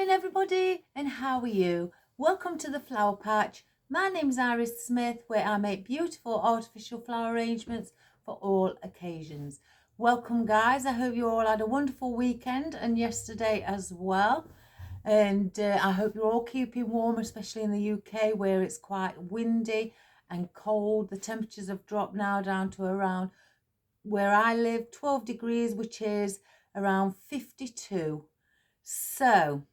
morning everybody, and how are you? Welcome to the Flower Patch. My name's Iris Smith, where I make beautiful artificial flower arrangements for all occasions. Welcome guys, I hope you all had a wonderful weekend and yesterday as well. And I hope you're all keeping warm, especially in the UK where it's quite windy and cold. The temperatures have dropped now down to around, where I live, 12 degrees, which is around 52. So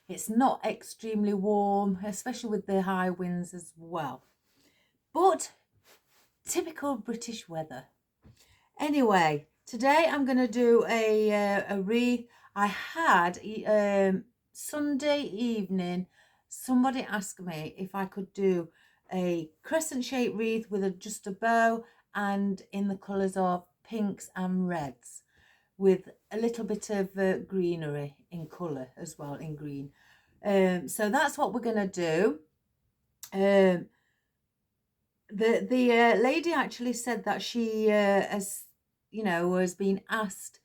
it's not extremely warm, especially with the high winds as well, but typical British weather. Anyway, today I'm going to do a wreath. I had Sunday evening somebody asked me if I could do a crescent shaped wreath with just a bow and in the colours of pinks and reds, with a little bit of greenery in colour as well, in green. So that's what we're going to do. The lady actually said that she has been asked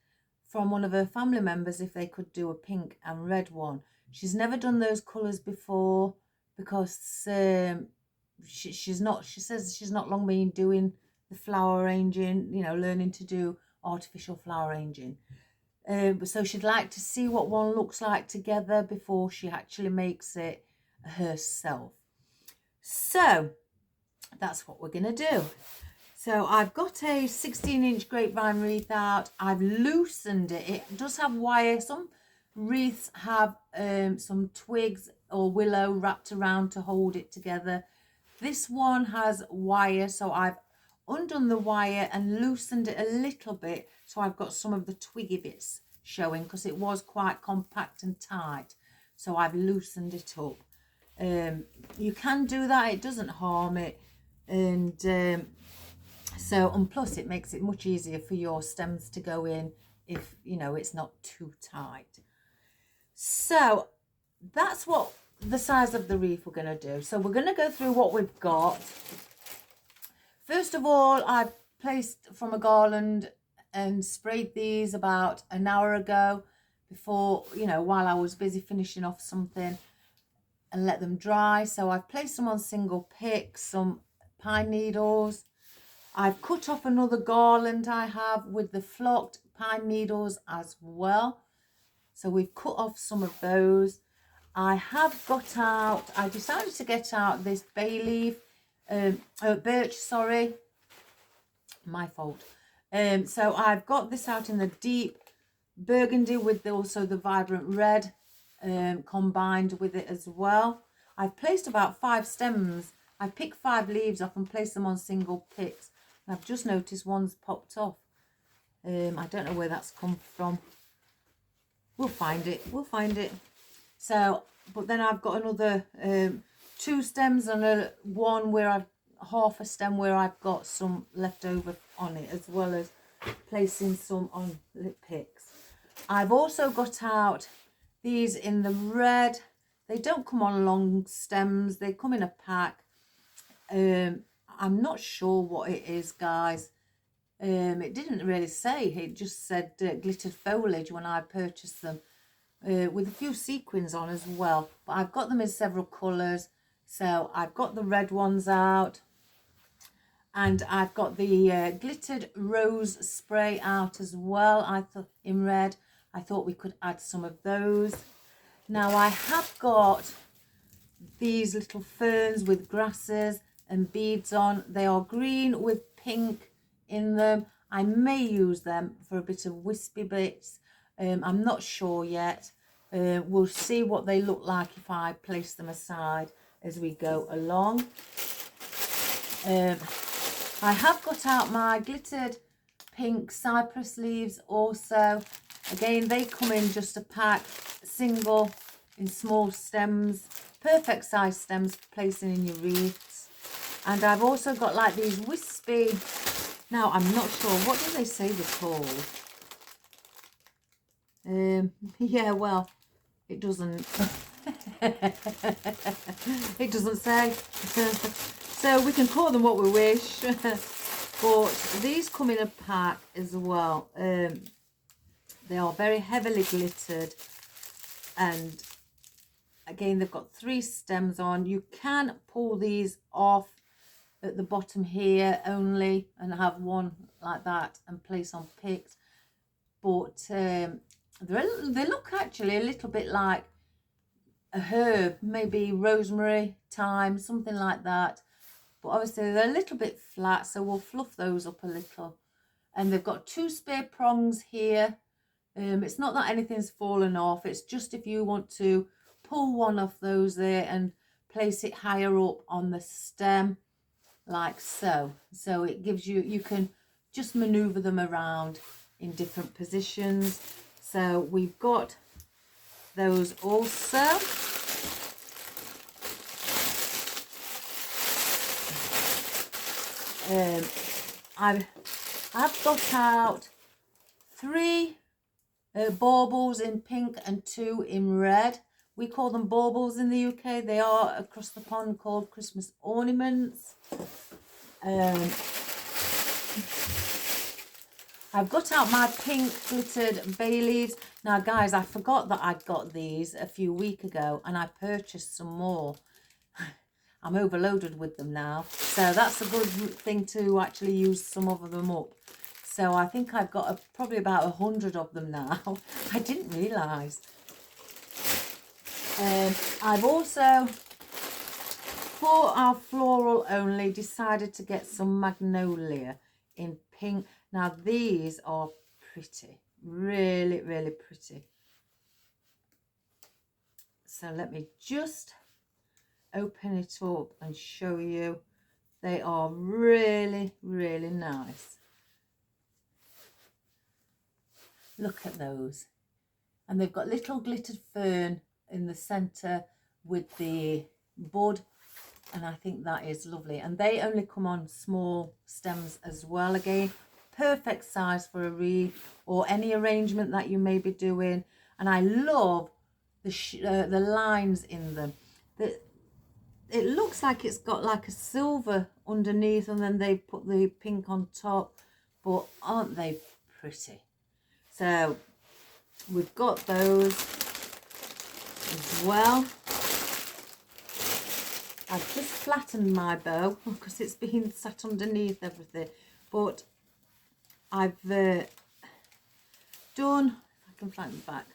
from one of her family members if they could do a pink and red one. She's never done those colours before because she says she's not long been doing the flower arranging, learning to do artificial flower arranging. So she'd like to see what one looks like together before she actually makes it herself. So that's what we're going to do. So I've got a 16-inch grapevine wreath out. I've loosened it. It does have wire. Some wreaths have some twigs or willow wrapped around to hold it together. This one has wire, so I've undone the wire and loosened it a little bit, so I've got some of the twiggy bits showing because it was quite compact and tight, so I've loosened it up. You can do that, it doesn't harm it, and plus it makes it much easier for your stems to go in if it's not too tight. So that's what the size of the wreath we're going to do. So we're going to go through what we've got. First of all, I placed from a garland and sprayed these about an hour ago before, while I was busy finishing off something, and let them dry. So I've placed them on single picks, some pine needles. I've cut off another garland I have with the flocked pine needles as well. So we've cut off some of those. I decided to get out this bay leaf, birch, sorry, my fault. So I've got this out in the deep burgundy with also the vibrant red combined with it as well. I've placed about 5 stems. I picked 5 leaves off and placed them on single picks. And I've just noticed one's popped off. I don't know where that's come from. We'll find it. So, but then I've got another 2 stems and one where I've half a stem where I've got some left over on it, as well as placing some on lip picks. I've also got out these in the red. They don't come on long stems, they come in a pack. I'm not sure what it is, guys. It didn't really say, it just said glittered foliage when I purchased them, with a few sequins on as well. But I've got them in several colours. So I've got the red ones out, and I've got the glittered rose spray out as well. I thought in red, I thought we could add some of those. Now I have got these little ferns with grasses and beads on. They are green with pink in them. I may use them for a bit of wispy bits. I'm not sure yet. We'll see what they look like if I place them aside as we go along. I have got out my glittered pink cypress leaves also. Again, they come in just a pack, single, in small stems, perfect size stems for placing in your wreaths. And I've also got like these wispy, now I'm not sure, what do they say they're called? Yeah, well, it doesn't. It doesn't say. So we can call them what we wish. But these come in a pack as well. They are very heavily glittered. And again, they've got 3 stems on. You can pull these off at the bottom here only and have one like that and place on picks. But they look actually a little bit like a herb, maybe rosemary, thyme, something like that. But obviously they're a little bit flat, so we'll fluff those up a little. And they've got 2 spare prongs here. It's not that anything's fallen off, it's just if you want to pull one of those there and place it higher up on the stem, like so. So it gives you, you can just maneuver them around in different positions. So we've got those also. I've got out 3 baubles in pink and 2 in red. We call them baubles in the UK. They are across the pond called Christmas ornaments. I've got out my pink glittered bay leaves. Now guys, I forgot that I got these a few weeks ago and I purchased some more. I'm overloaded with them now. So that's a good thing to actually use some of them up. So I think I've got probably about 100 of them now. I didn't realise. I've also, for our floral only, decided to get some magnolia in pink. Now these are pretty, really, really pretty. So let me just open it up and show you. They are really, really nice. Look at those. And they've got little glittered fern in the centre with the bud, and I think that is lovely. And they only come on small stems as well. Again, perfect size for a wreath or any arrangement that you may be doing. And I love the lines in them. It looks like it's got like a silver underneath and then they put the pink on top, but aren't they pretty? So we've got those as well. I've just flattened my bow because it's been sat underneath everything, but I've done, I can flatten it back.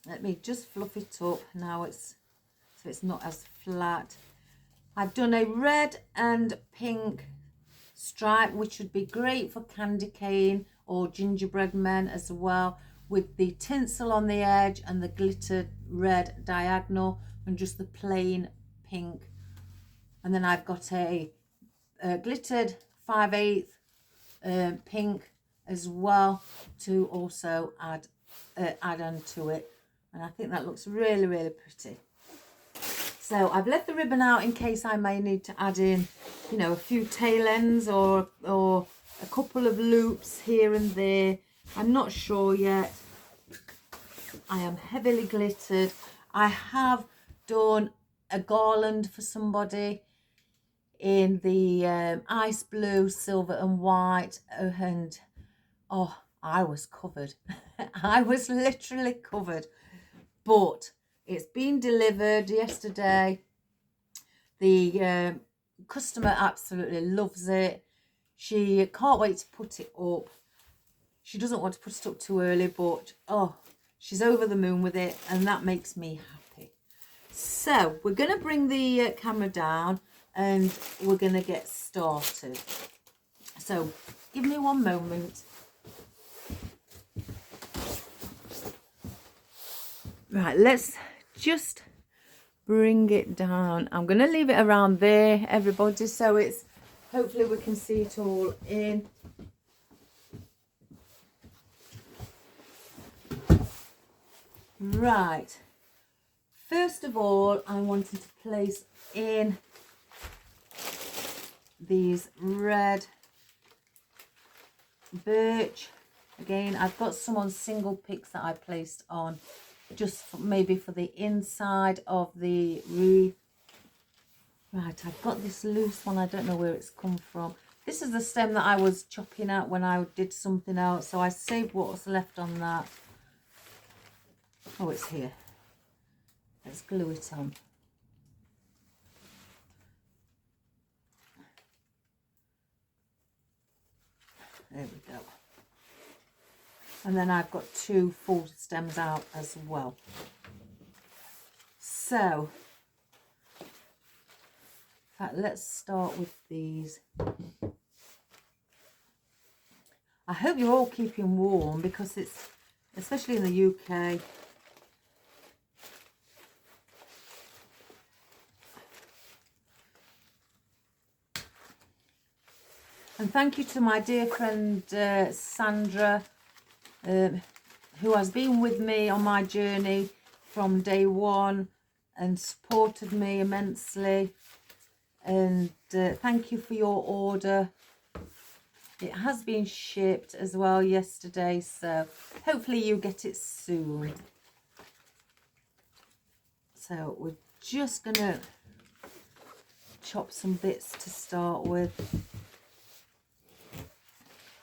Let me just fluff it up now, so it's not as flat. I've done a red and pink stripe, which would be great for candy cane or gingerbread men as well, with the tinsel on the edge and the glittered red diagonal and just the plain pink. And then I've got a glittered 5/8 pink as well to also add on to it, and I think that looks really, really pretty. So I've left the ribbon out in case I may need to add in, you know, a few tail ends or a couple of loops here and there. I'm not sure yet. I am heavily glittered. I have done a garland for somebody in the ice blue, silver and white, and oh, I was covered. I was literally covered, but it's been delivered yesterday. The customer absolutely loves it. She can't wait to put it up. She doesn't want to put it up too early, but oh, she's over the moon with it, and that makes me happy. So we're going to bring the camera down and we're going to get started. So give me one moment. Right, let's just bring it down. I'm going to leave it around there, everybody, so it's, hopefully we can see it all in. Right, first of all, I wanted to place in these red birch. Again, I've got some on single picks that I placed on just maybe for the inside of the wreath. Right, I've got this loose one. I don't know where it's come from. This is the stem that I was chopping out when I did something else, so I saved what was left on that. Oh, it's here. Let's glue it on. There we go. And then I've got 2 full stems out as well. So, in fact, let's start with these. I hope you're all keeping warm, because it's, especially in the UK, and thank you to my dear friend Sandra, who has been with me on my journey from day one and supported me immensely. And thank you for your order. It has been shipped as well yesterday, so hopefully you get it soon. So we're just gonna chop some bits to start with.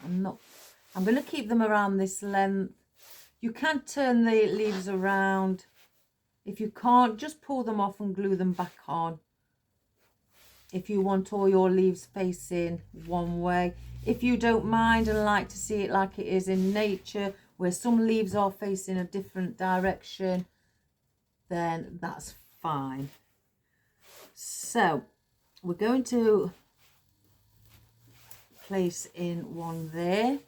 I'm going to keep them around this length. You can turn the leaves around. If you can't, just pull them off and glue them back on. If you want all your leaves facing one way. If you don't mind and like to see it like it is in nature, where some leaves are facing a different direction, then that's fine. So we're going to place in one there,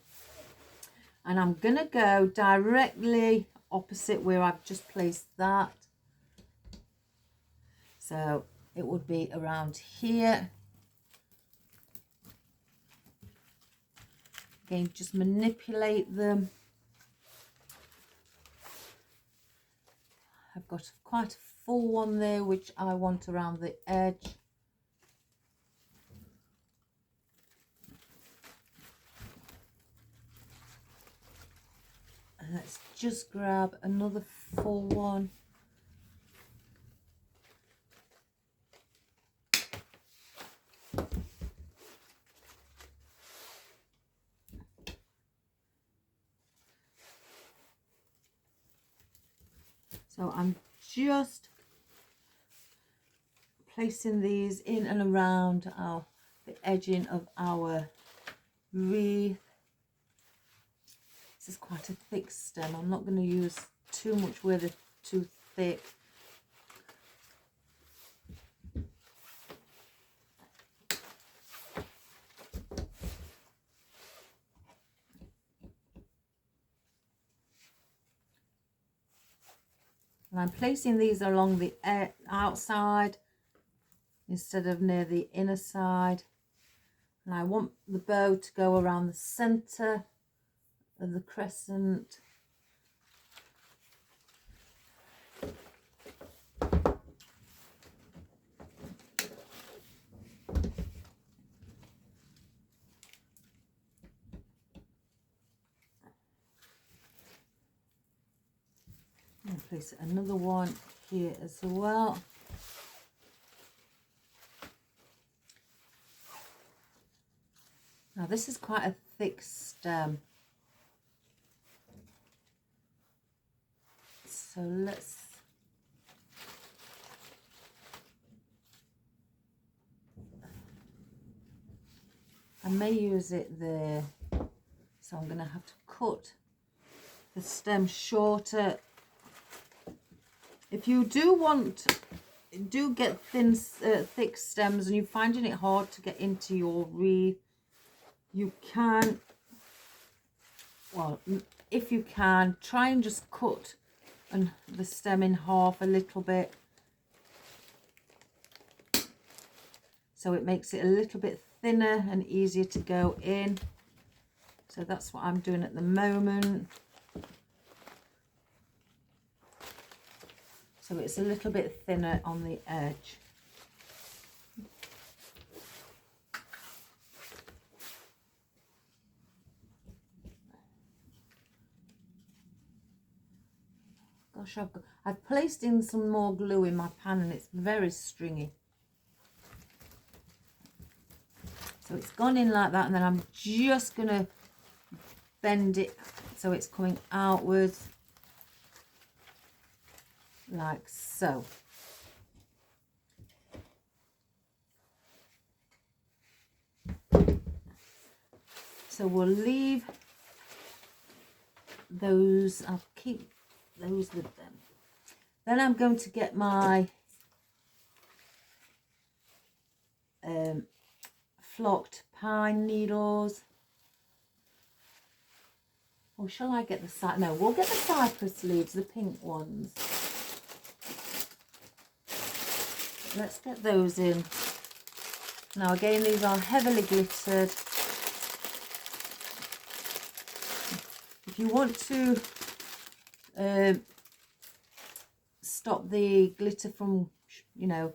and I'm gonna go directly opposite where I've just placed that, so it would be around here. Again, just manipulate them. I've got quite a full one there which I want around the edge. Let's just grab another full one. So I'm just placing these in and around the edging of our wreath. This is quite a thick stem. I'm not going to use too much where they're too thick. And I'm placing these along the outside instead of near the inner side. And I want the bow to go around the center of the crescent. I'll place another one here as well. Now this is quite a thick stem, so let's I may use it there, so I'm going to have to cut the stem shorter. If you do get thick stems and you're finding it hard to get into your wreath, you can, well, if you can, try and just cut the stem in half a little bit, so it makes it a little bit thinner and easier to go in. So that's what I'm doing at the moment. So it's a little bit thinner on the edge. Gosh, I've placed in some more glue in my pan and it's very stringy. So it's gone in like that, and then I'm just going to bend it so it's coming outwards. like so. So we'll leave those, I'll keep those with them. Then I'm going to get my flocked pine needles. Or shall I get the no, we'll get the cypress leaves, the pink ones. Let's get those in. Now again, these are heavily glittered. If you want to stop the glitter from, you know,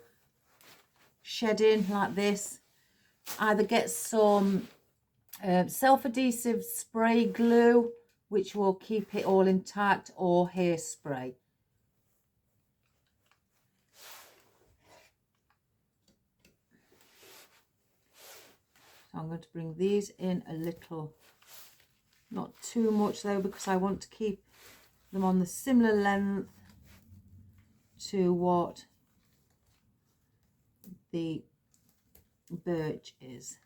shedding like this, either get some self-adhesive spray glue, which will keep it all intact, or hairspray. So I'm going to bring these in a little, not too much though, because I want to keep them on the similar length to what the birch is.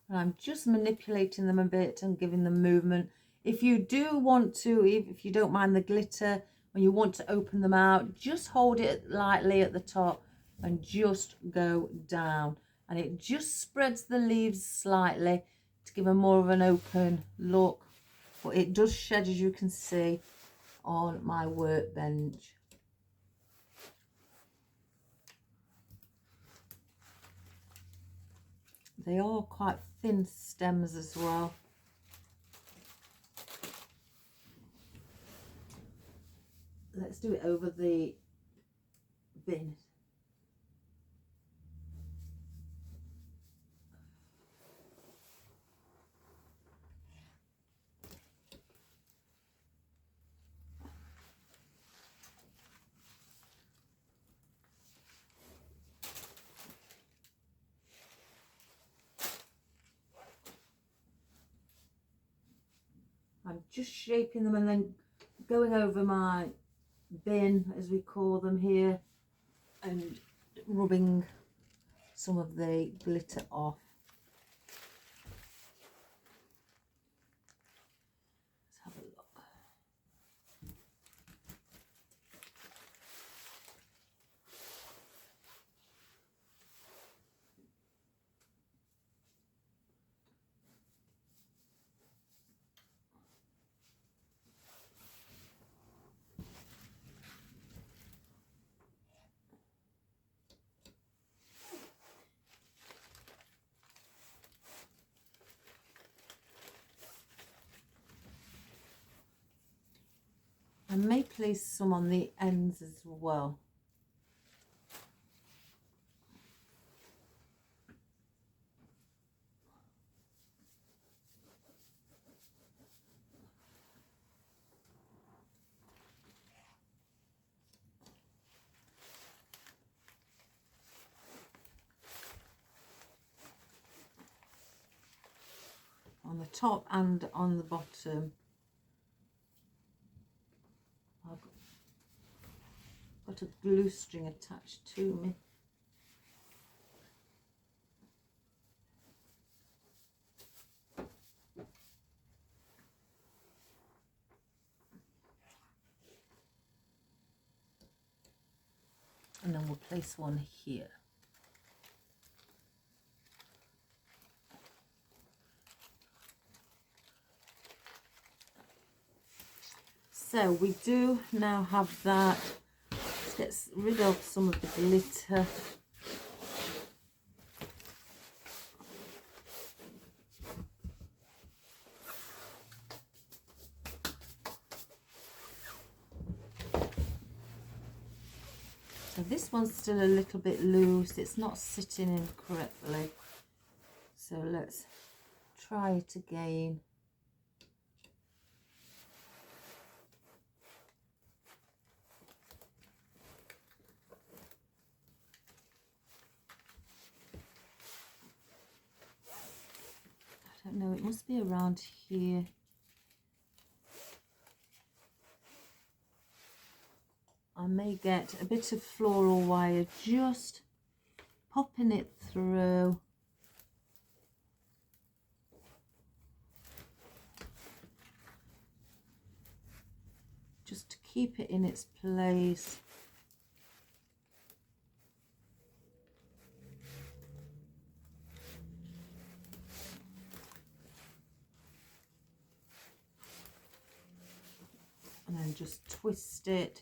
And I'm just manipulating them a bit and giving them movement. If you do want to, if you don't mind the glitter, when you want to open them out, just hold it lightly at the top and just go down. And it just spreads the leaves slightly to give them more of an open look. But it does shed, as you can see, on my workbench. They are quite thin stems as well. Let's do it over the bin. I'm just shaping them and then going over my bin, as we call them here, and rubbing some of the glitter off. Let's have a look. I may place some on the ends as well. On the top and on the bottom. I've got a glue string attached to me. And then we'll place one here. So we do now have that. Let's get rid of some of the glitter. So this one's still a little bit loose. It's not sitting in correctly. So let's try it again. don't know, it must be around here. I may get a bit of floral wire, just popping it through. Just to keep it in its place. And then just twist it.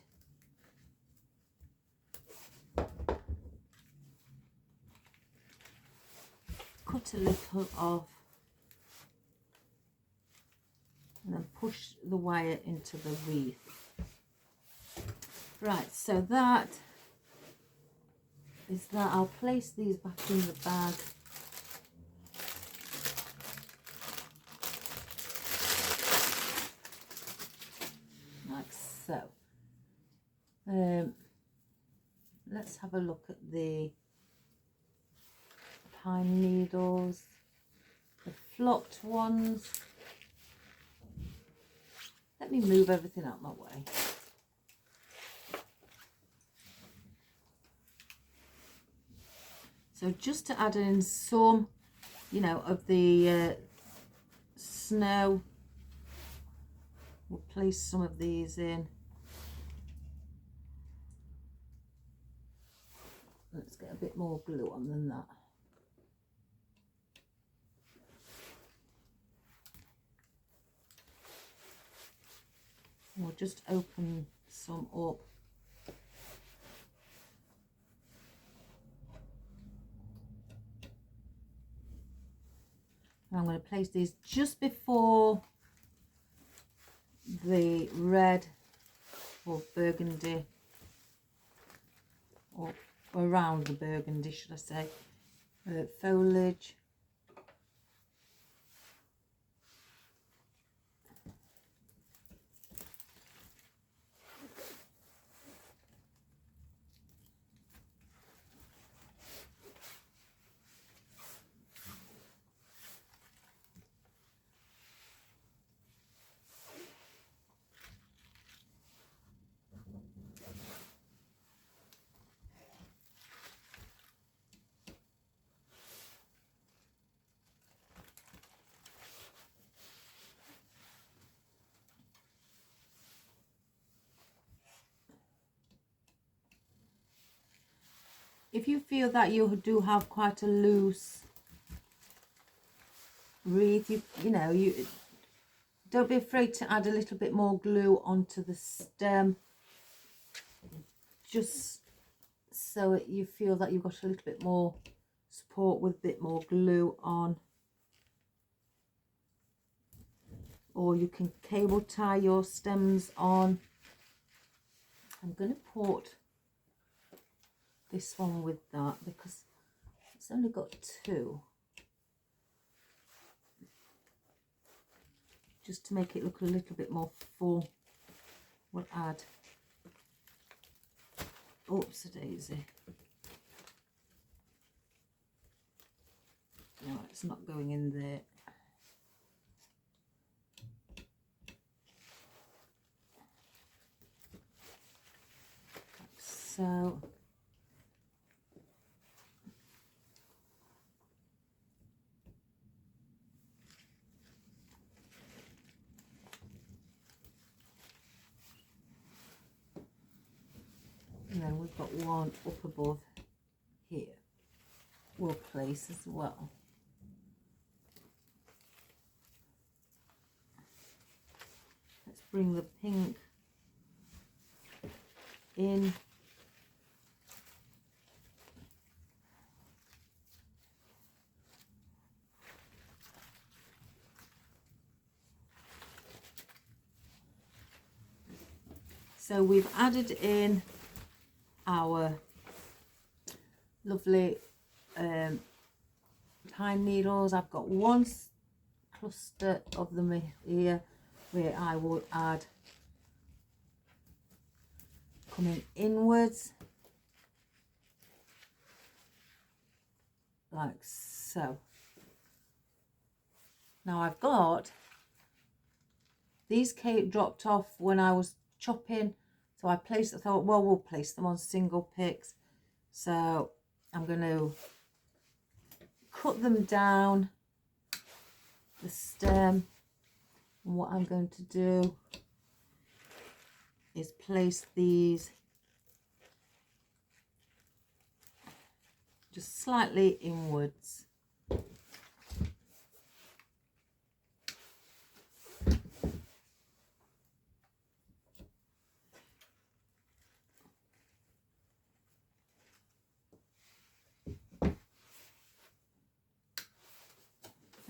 Cut a little off. And then push the wire into the wreath. Right, so that is that. I'll place these back in the bag. Like so. Let's have a look at the pine needles, the flocked ones. Let me move everything out my way. So just to add in some, you know, of the snow, we'll place some of these in. Let's get a bit more glue on than that. We'll just open some up. And I'm going to place these just before the red or burgundy, or around the burgundy, should I say, foliage. If you feel that you do have quite a loose wreath, you know, you don't be afraid to add a little bit more glue onto the stem, just so you feel that you've got a little bit more support with a bit more glue on. Or you can cable tie your stems on. I'm going to put this one with that because it's only got two, just to make it look a little bit more full. We'll add, oops a daisy, no, it's not going in there. Like so. And then we've got one up above here we'll place as well. Let's bring the pink in. So we've added in our lovely pine needles. I've got one cluster of them here where I will add coming inwards like so. Now I've got these cake dropped off when I was chopping, so I thought, well, we'll place them on single picks. So I'm going to cut them down the stem, and what I'm going to do is place these just slightly inwards.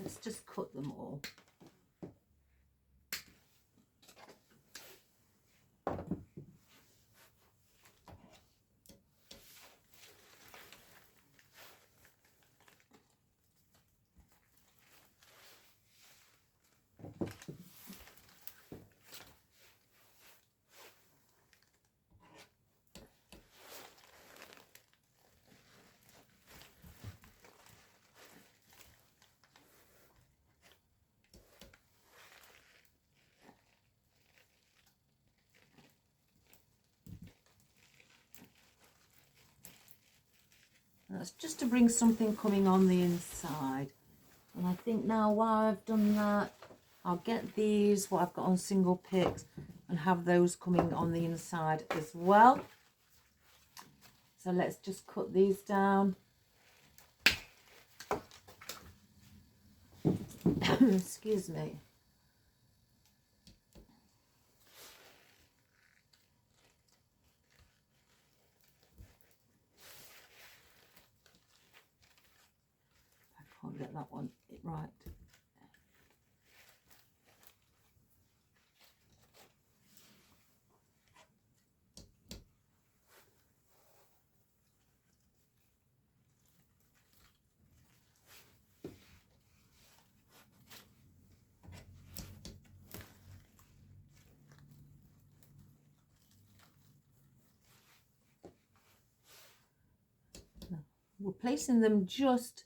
Let's just cut them all. That's just to bring something coming on the inside. And I think now while I've done that, I'll get these, what I've got on single picks, and have those coming on the inside as well. So let's just cut these down. Excuse me. I can't get that one right. We're placing them just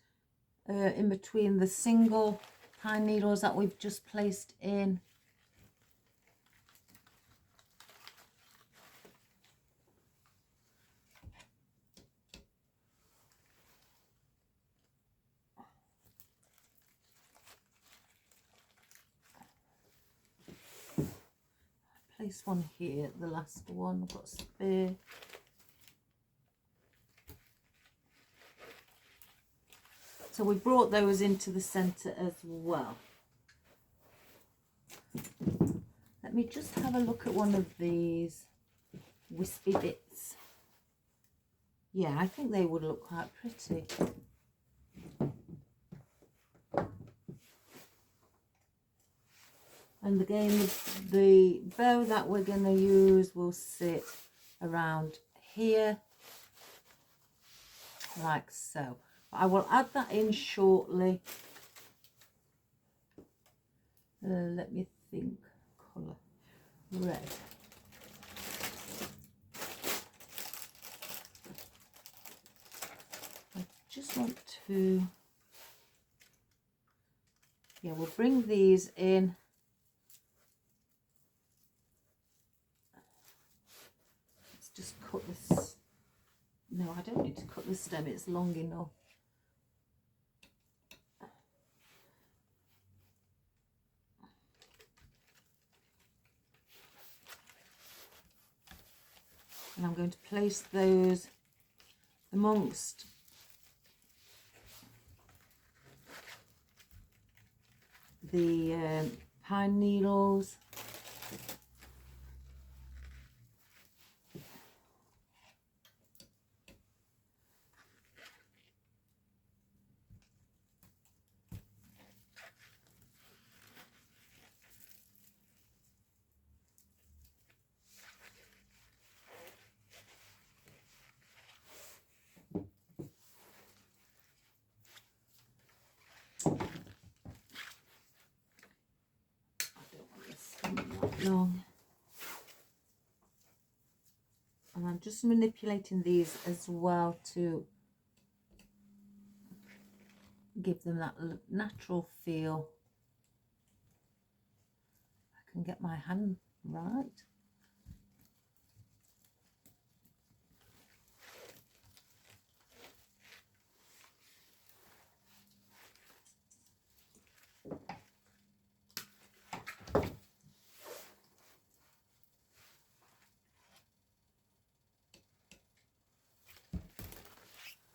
in between the single pine needles that we've just placed in. Place one here, the last one, I've got a spear. So we brought those into the centre as well. Let me just have a look at one of these wispy bits. Yeah, I think they would look quite pretty. And again, the bow that we're going to use will sit around here, like so. I will add that in shortly. Let me think. Colour red. I just want to, yeah, we'll bring these in. Let's just cut this. No, I don't need to cut the stem, it's long enough. And I'm going to place those amongst the pine needles. Long. And I'm just manipulating these as well to give them that natural feel. can get my hand right.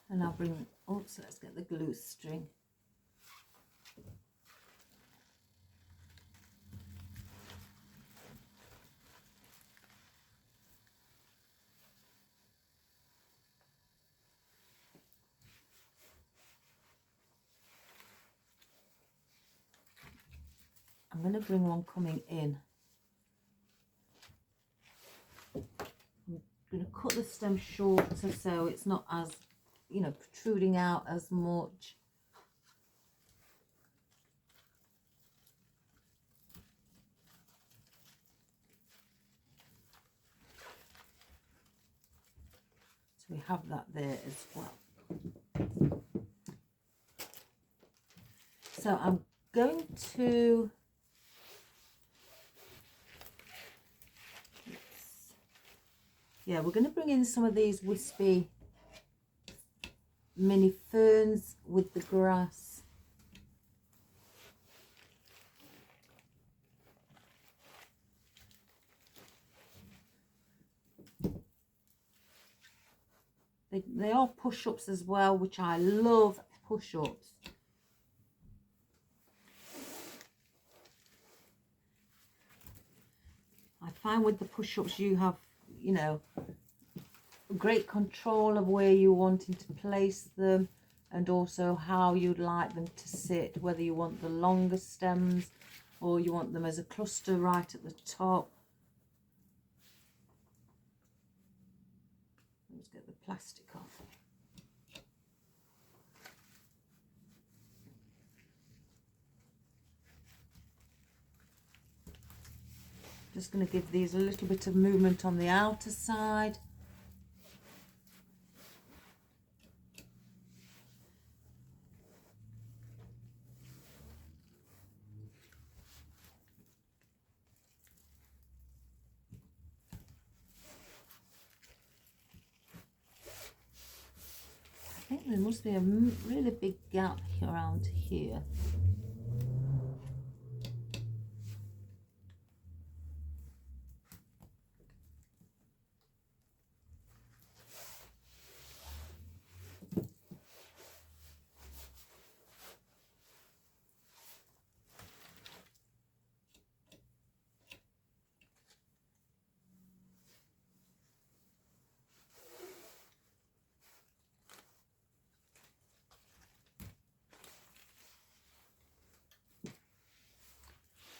And I'll bring, oops, let's get the glue string. I'm going to bring one coming in. I'm going to cut the stem shorter so it's not as, you know, protruding out as much. So we have that there as well. So I'm going to we're going to bring in some of these wispy mini ferns with the grass. They are push-ups as well, which I love push-ups. I find with the push-ups you have, you know, great control of where you're wanting to place them and also how you'd like them to sit, whether you want the longer stems or you want them as a cluster right at the top. Let's get the plastic off. Just going to give these a little bit of movement on the outer side. I think there must be a really big gap around here.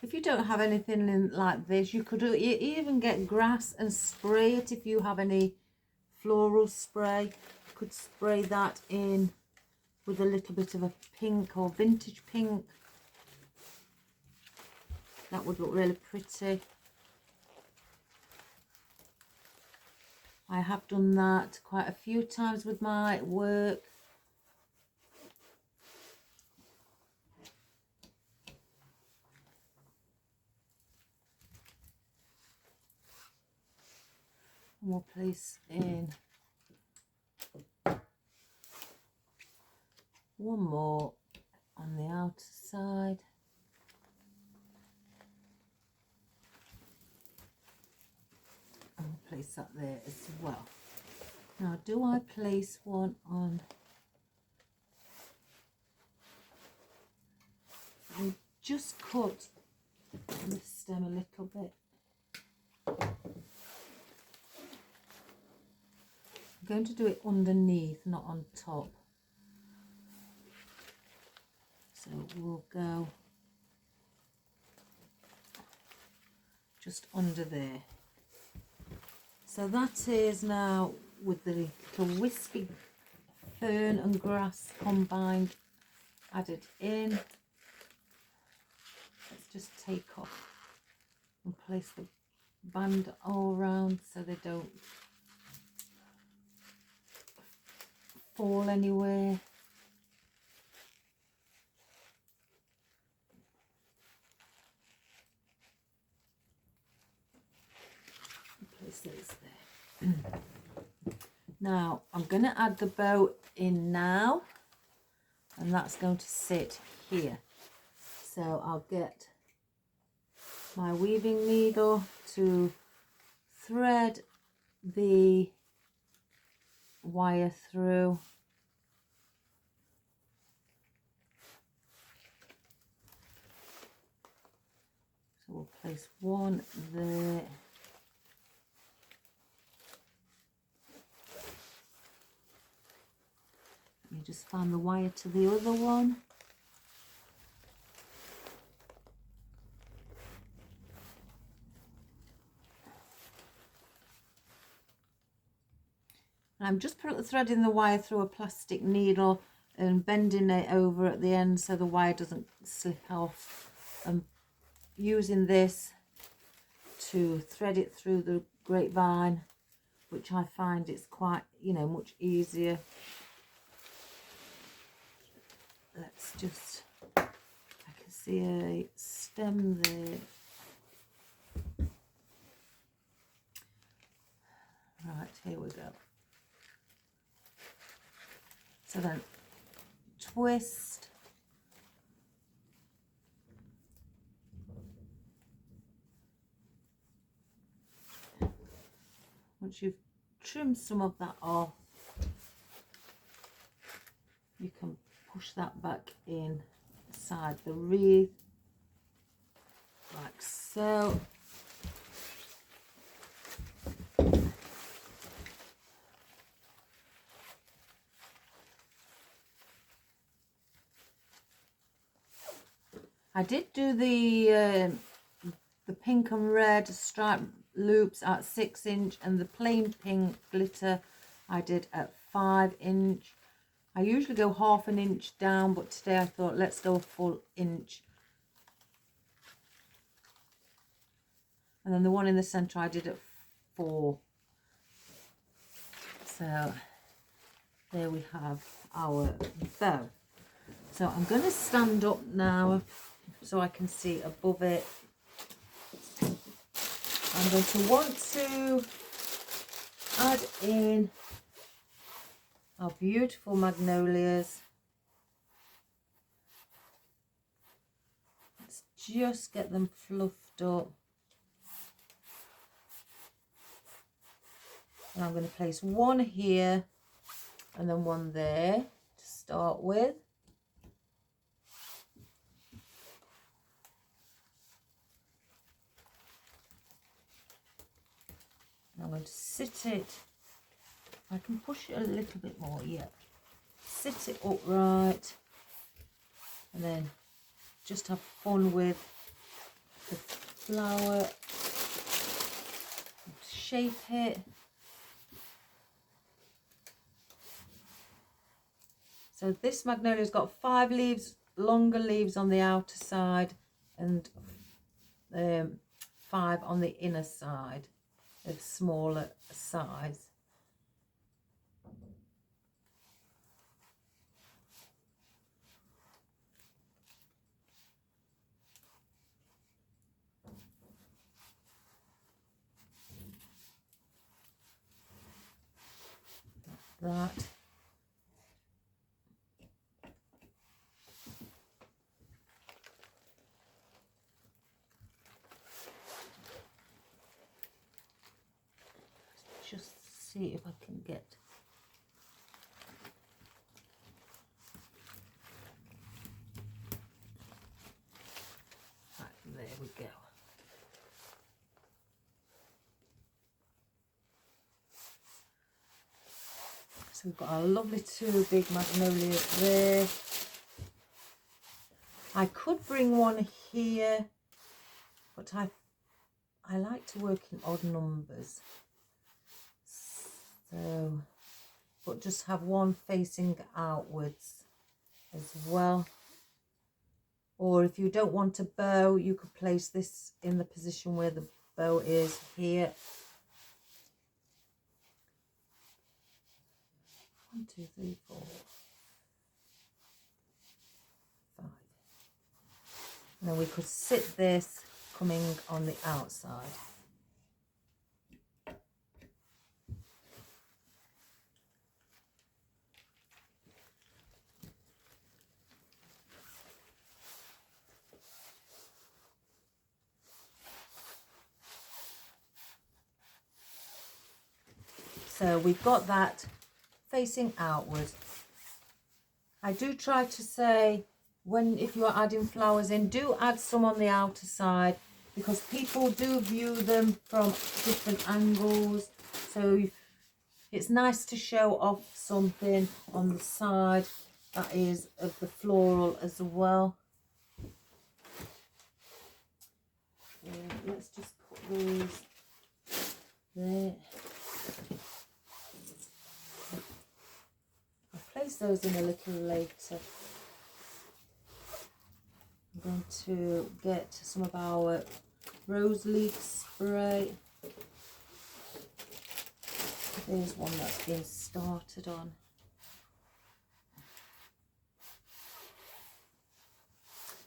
If you don't have anything like this, you could even get grass and spray it. If you have any floral spray, you could spray that in with a little bit of a pink or vintage pink. That would look really pretty. I have done that quite a few times with my work. We'll place in one more on the outer side. And we'll place that there as well. Now, do I place one on? I just cut the stem a little bit. I'm going to do it underneath, not on top. So we'll go just under there. So that is now with the little wispy fern and grass combined added in. Let's just take off and place the band all around so they don't fall anywhere. pieces there. Now I'm going to add the bow in now, and that's going to sit here. So I'll get my weaving needle to thread the wire through. So we'll place one there. Let me just find the wire to the other one. And I'm just threading the wire through a plastic needle and bending it over at the end so the wire doesn't slip off. I'm using this to thread it through the grapevine, which I find it's quite, you know, much easier. Let's just, I can see a stem there. Right, here we go. So then twist, once you've trimmed some of that off, you can push that back inside the wreath like so. I did do the pink and red stripe loops at 6 inch, and the plain pink glitter I did at 5 inch. I usually go half an inch down, but today I thought let's go a full inch. And then the one in the centre I did at 4. So there we have our bow. So I'm going to stand up now so I can see above it. I'm going to want to add in our beautiful magnolias. Let's just get them fluffed up. And I'm going to place one here and then one there to start with. I'm going to sit it, I can push it a little bit more, yeah. Sit it upright and then just have fun with the flower. Shape it. So this magnolia's got 5 leaves, longer leaves on the outer side and 5 on the inner side. Of smaller size. Like that. Just see if I can get right, there we go. So we've got our lovely 2 big magnolias there. I could bring one here, but I like to work in odd numbers. So, but just have one facing outwards as well. Or if you don't want a bow, you could place this in the position where the bow is here. 1, 2, 3, 4, 5. And then we could sit this coming on the outside. So we've got that facing outwards. I do try to say, if you're adding flowers in, do add some on the outer side, because people do view them from different angles. So it's nice to show off something on the side that is of the floral as well. Let's just put these there. I'll place those in a little later. I'm going to get some of our rose leaf spray. There's one that's been started on.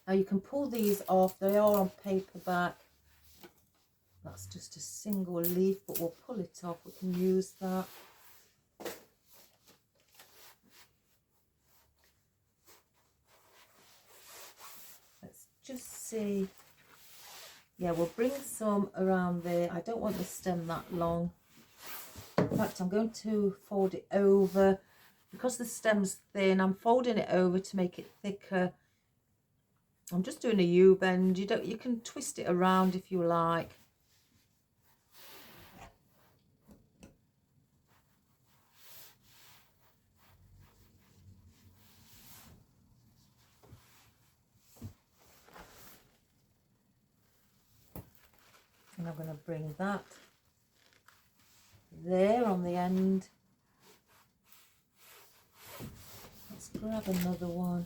Now you can pull these off, they are on paperback. That's just a single leaf, but we'll pull it off, we can use that. Let's just see. Yeah, we'll bring some around there. I don't want the stem that long. In fact, I'm going to fold it over. Because the stem's thin, I'm folding it over to make it thicker. I'm just doing a U-bend. You can twist it around if you like. And I'm going to bring that there on the end. Let's grab another one.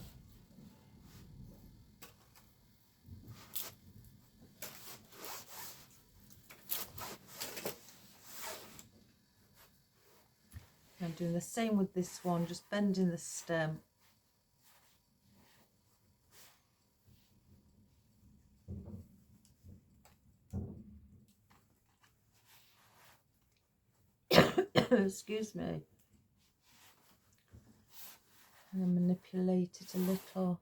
I'm doing the same with this one, just bending the stem. Excuse me. And then manipulate it a little.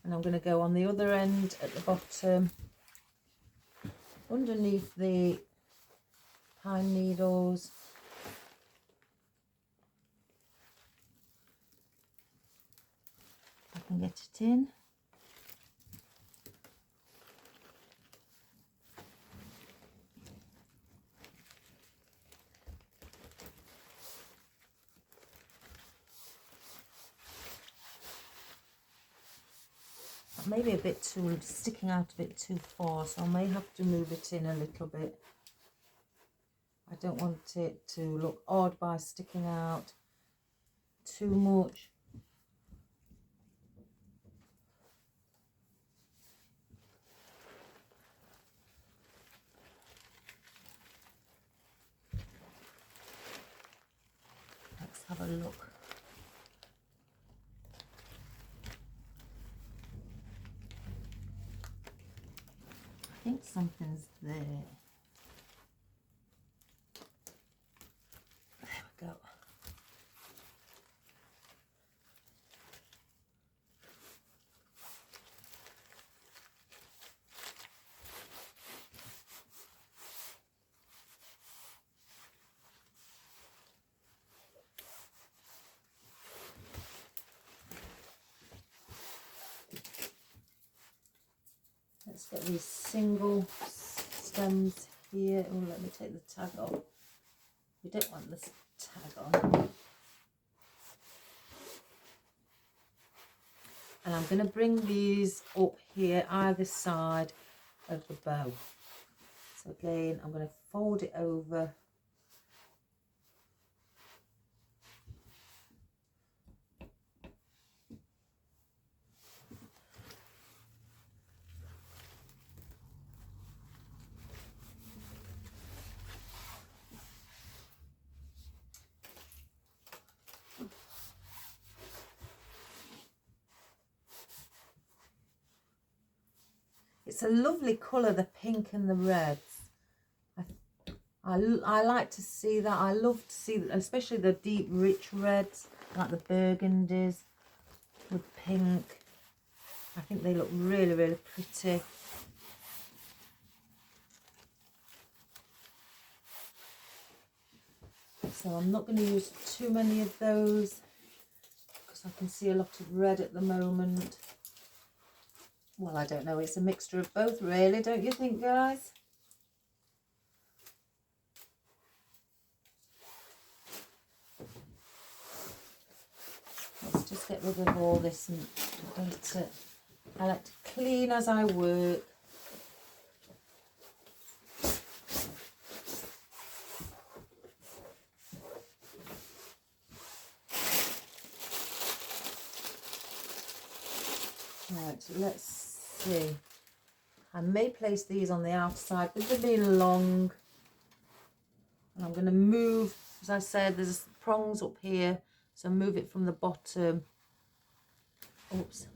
And I'm going to go on the other end at the bottom, underneath the pine needles. I can get it in. Maybe a bit too, sticking out a bit too far, so I may have to move it in a little bit. I don't want it to look odd by sticking out too much. Let's have a look. I think something's there. There we go. Let's get these single stems here. Oh, let me take the tag off. We don't want this tag on. And I'm going to bring these up here either side of the bow. So again, I'm going to fold it over. It's a lovely colour, the pink and the reds. I like to see that. I love to see, especially the deep, rich reds, like the burgundies with pink. I think they look really, really pretty. So So I'm not going to use too many of those because I can see a lot of red at the moment. Well, I don't know, it's a mixture of both really, don't you think, guys? Let's just get rid of all this and I like to clean as I work. Right, let's see. I may place these on the outside, but they've been long. And I'm going to move, as I said, there's prongs up here, so move it from the bottom. Oops.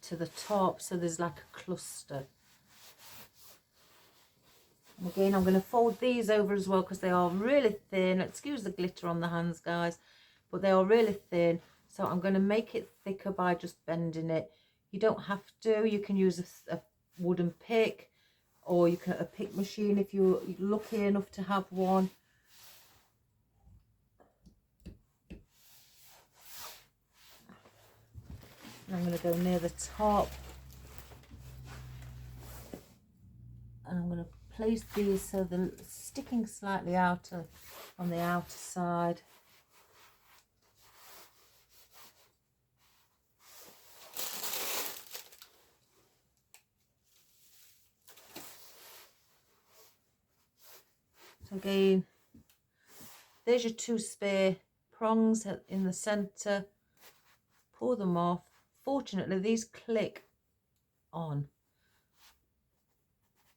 To the top, so there's like a cluster. And again, I'm going to fold these over as well because they are really thin. Excuse the glitter on the hands, guys, but they are really thin. So I'm going to make it thicker by just bending it. You don't have to. You can use a wooden pick, or you can a pick machine if you're lucky enough to have one. I'm going to go near the top, and I'm going to place these so they're sticking slightly out on the outer side. So again, there's your two spare prongs in the centre. Pull them off. Fortunately, these click on.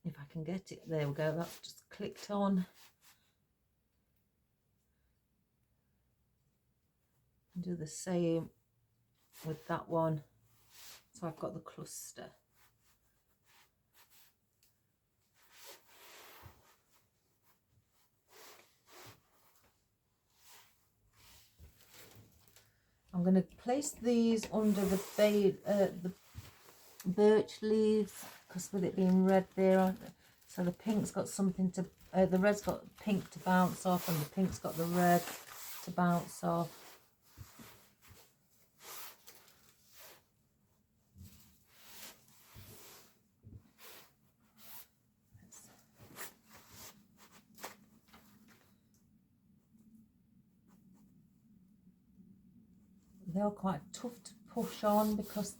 If I can get it, there we go, that's just clicked on. Do the same with that one. So I've got the cluster. I'm going to place these under the birch leaves, because with it being red there, so the pink's got something to, the red's got pink to bounce off, and the pink's got the red to bounce off. They're quite tough to push on because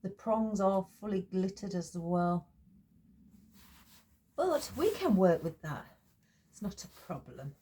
the prongs are fully glittered as well. But we can work with that. It's not a problem.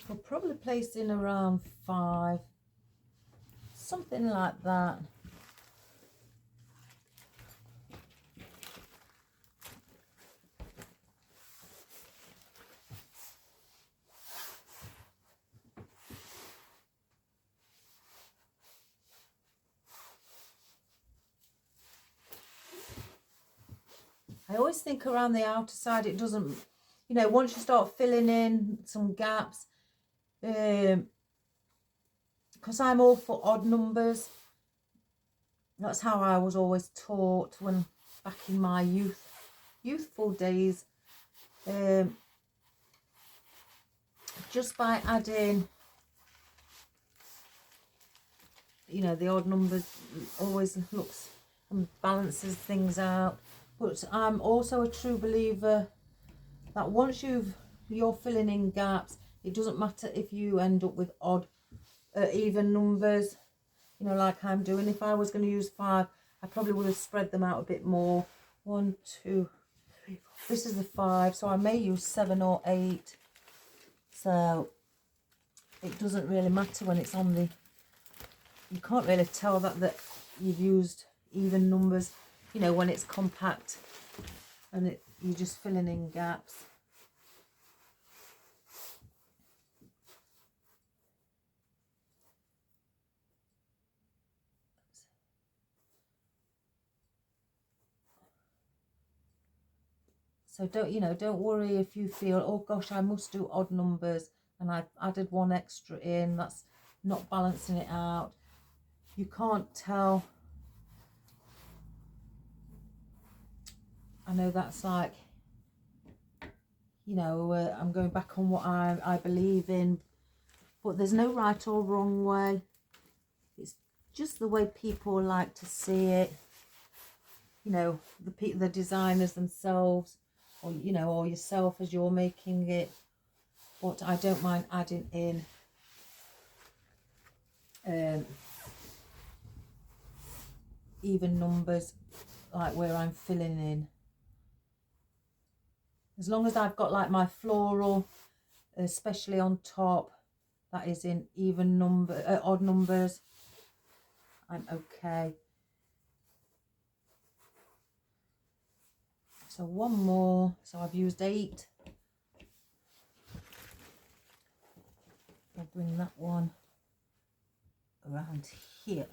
I'll probably place in around 5, something like that. I always think around the outer side it doesn't, you know, once you start filling in some gaps, because I'm all for odd numbers. That's how I was always taught when back in my youthful days. Just by adding, you know, the odd numbers always looks and balances things out. But I'm also a true believer that once you're filling in gaps, it doesn't matter if you end up with odd, even numbers, you know, like I'm doing. If I was going to use 5, I probably would have spread them out a bit more 1, 2, 3, 4. This is the 5, so I may use 7 or 8. So it doesn't really matter when it's on the, you can't really tell that you've used even numbers, you know, when it's compact and you're just filling in gaps. So don't worry if you feel, oh gosh, I must do odd numbers and I added 1 extra in, that's not balancing it out. You can't tell. I know that's like, you know, I'm going back on what I believe in, but there's no right or wrong way. It's just the way people like to see it. You know, the designers themselves, or you know, or yourself as you're making it. But I don't mind adding in even numbers, like where I'm filling in. As long as I've got like my floral, especially on top, that is in even odd numbers, I'm okay. So 1 more, so I've used 8. I'll bring that one around here.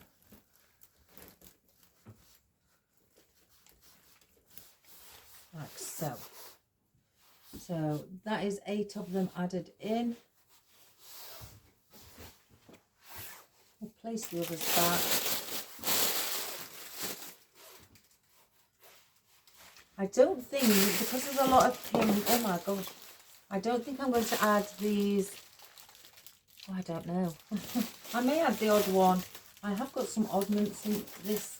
Like so. So that is 8 of them added in. We'll place the others back. I don't think, because there's a lot of pink, oh my gosh, I don't think I'm going to add these. Oh, I don't know. I may add the odd one. I have got some oddments in this.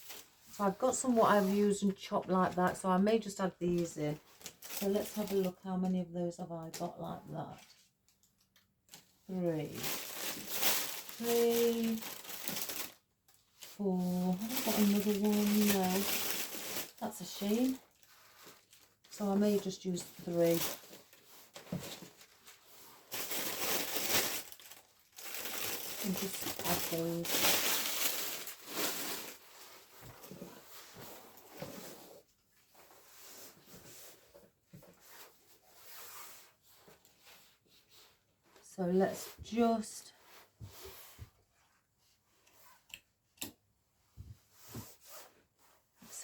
So I've got some what I've used and chopped like that. So I may just add these in. So let's have a look. How many of those have I got like that? 3. 3, 4. Have I got another one? No. That's a shame. So I may just use 3. And just add those. So let's just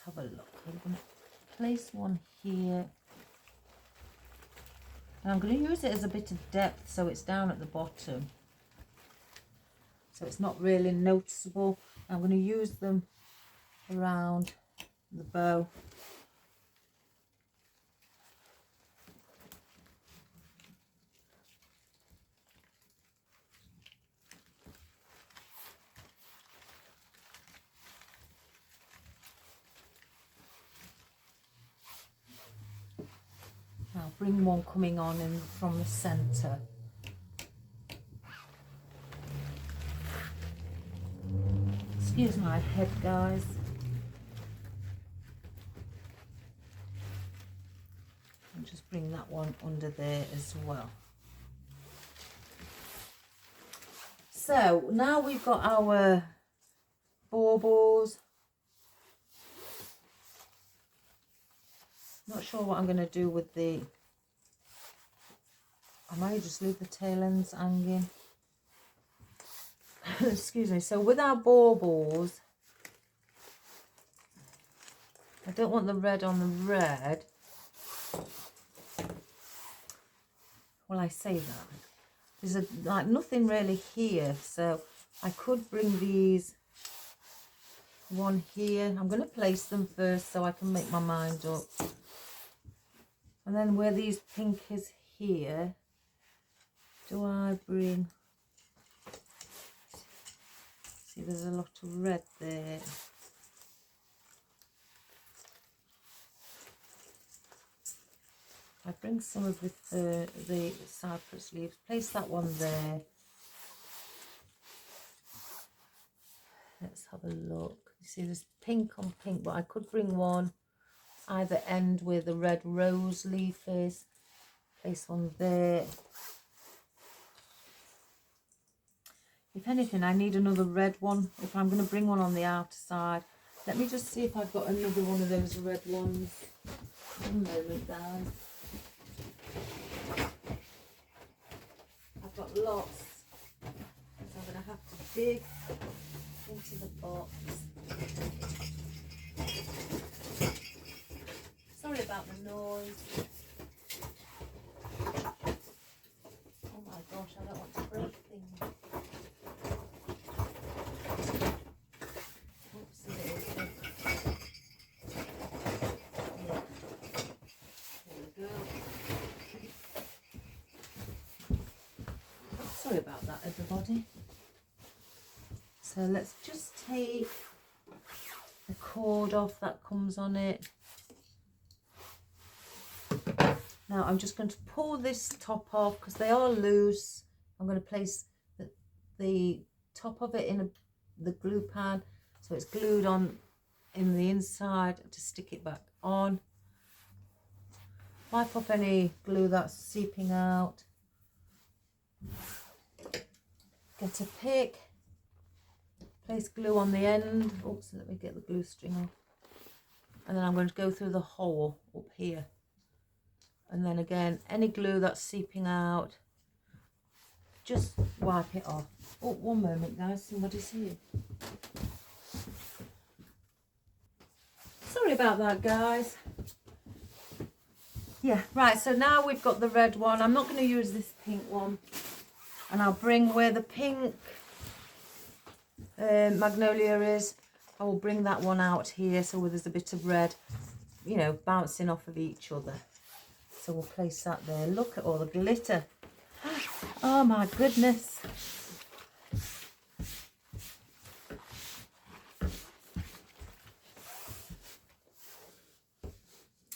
have a look. I'm going to place one here. And I'm going to use it as a bit of depth so it's down at the bottom. So it's not really noticeable. I'm going to use them around the bow. I'll bring one coming on in from the centre. Excuse my head, guys. And just bring that one under there as well. So now we've got our baubles. Not sure what I'm going to do with the, I might just leave the tail ends hanging. Excuse me. So with our baubles, I don't want the red on the red. Well, I say that. There's like nothing really here, so I could bring these one here. I'm going to place them first so I can make my mind up. And then where these pink is here, do I bring, see there's a lot of red there. I bring some of the cypress leaves, place that one there. Let's have a look. You see there's pink on pink, but I could bring one either end where the red rose leaf is. Place one there. If anything, I need another red one if I'm going to bring one on the outer side. Let me just see if I've got another one of those red ones. One moment, guys. I've got lots. So I'm going to have to dig into the box. Sorry about the noise. Oh my gosh, I don't want to break things. Sorry about that, everybody. So let's just take the cord off that comes on it. Now I'm just going to pull this top off because they are loose. I'm going to place the top of it in the glue pan so it's glued on in the inside to stick it back on. Wipe off any glue that's seeping out. Get a pick, place glue on the end. Oops, let me get the glue string off. And then I'm going to go through the hole up here. And then again, any glue that's seeping out, just wipe it off. Oh, one moment, guys, somebody's here. Sorry about that, guys. Yeah, right, so now we've got the red one. I'm not going to use this pink one. And I'll bring where the pink magnolia is, I will bring that one out here so there's a bit of red, you know, bouncing off of each other. So we'll place that there. Look at all the glitter. Oh my goodness.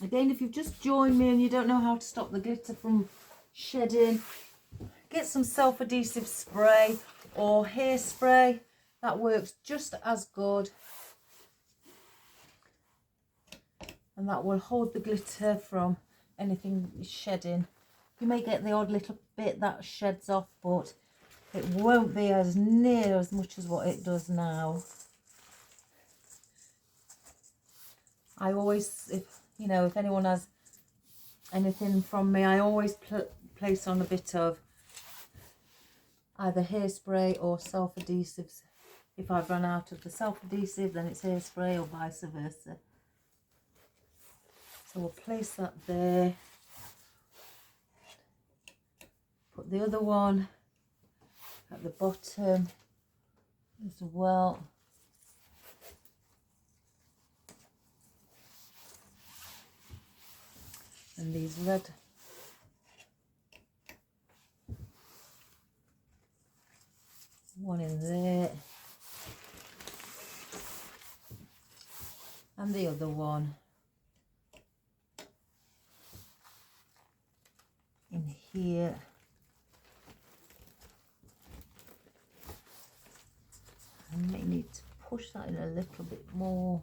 Again, if you've just joined me and you don't know how to stop the glitter from shedding, get some self-adhesive spray or hairspray. That works just as good. And that will hold the glitter from anything shedding. You may get the odd little bit that sheds off, but it won't be as near as much as what it does now. I always, if anyone has anything from me, I always place on a bit of either hairspray or self-adhesives. If I've run out of the self-adhesive, then it's hairspray or vice versa. So we'll place that there. Put the other one at the bottom as well. And these red one in there and the other one in here. I may need to push that in a little bit more.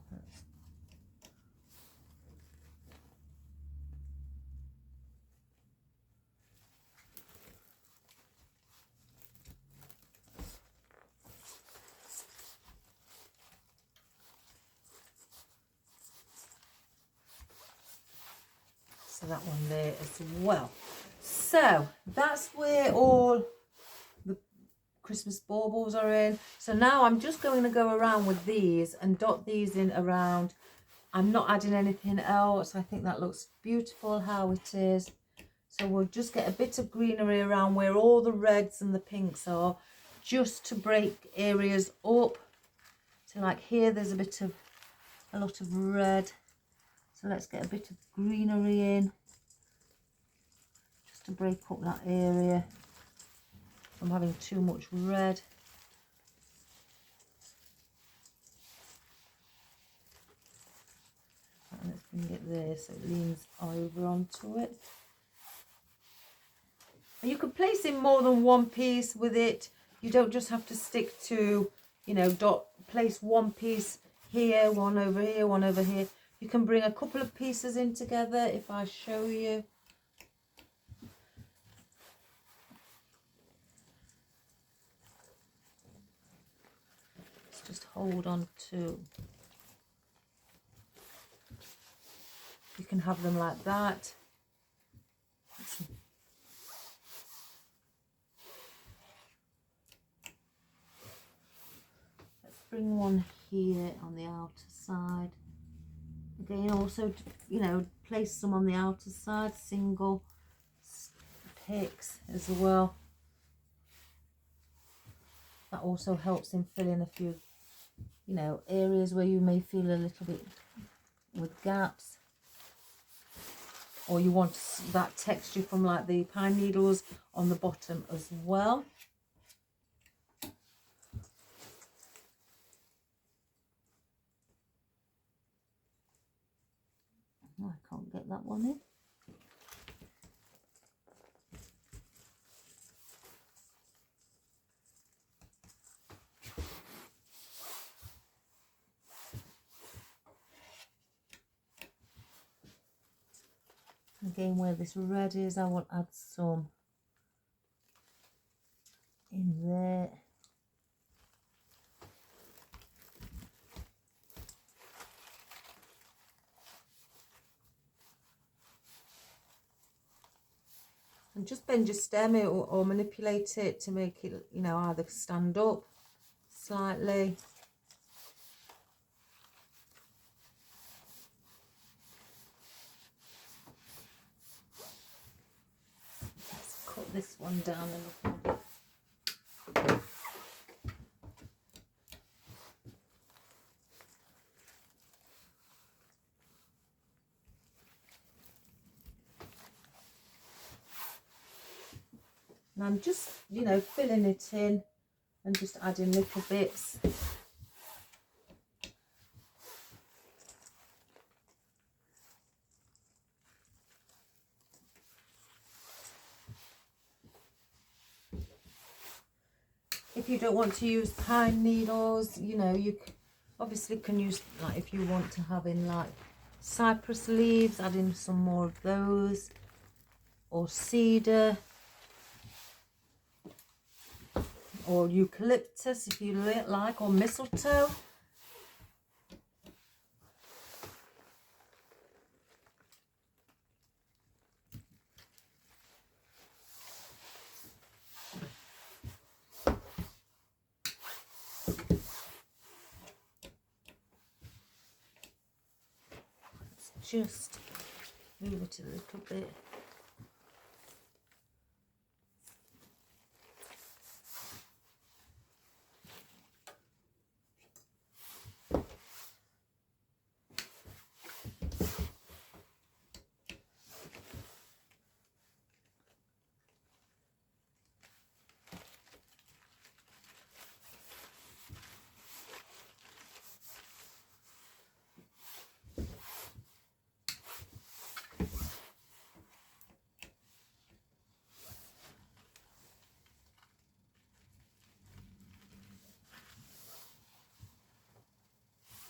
So that one there as well. So that's where all the Christmas baubles are in. So now I'm just going to go around with these and dot these in around. I'm not adding anything else. I think that looks beautiful how it is. So we'll just get a bit of greenery around where all the reds and the pinks are, just to break areas up. So like here there's a lot of red. So let's get a bit of greenery in, just to break up that area from having too much red. And let's bring it there so it leans over onto it. And you can place in more than one piece with it. You don't just have to stick to, place one piece here, one over here, one over here. You can bring a couple of pieces in together if I show you. Let's just hold on to. You can have them like that. Let's bring one here on the outer side. Again, also, you know, place some on the outer side, single picks as well. That also helps in filling a few, you know, areas where you may feel a little bit with gaps. Or you want that texture from like the pine needles on the bottom as well. Oh, I can't get that one in. Again, where this red is, I will add some in there. And just bend your stem or manipulate it to make it, you know, either stand up slightly. Let's cut this one down a little bit. And I'm just, you know, filling it in and just adding little bits. If you don't want to use pine needles, you know, you obviously can use, like, if you want to have in like cypress leaves, add in some more of those, or cedar, or eucalyptus if you like, or mistletoe. Just move it a little bit.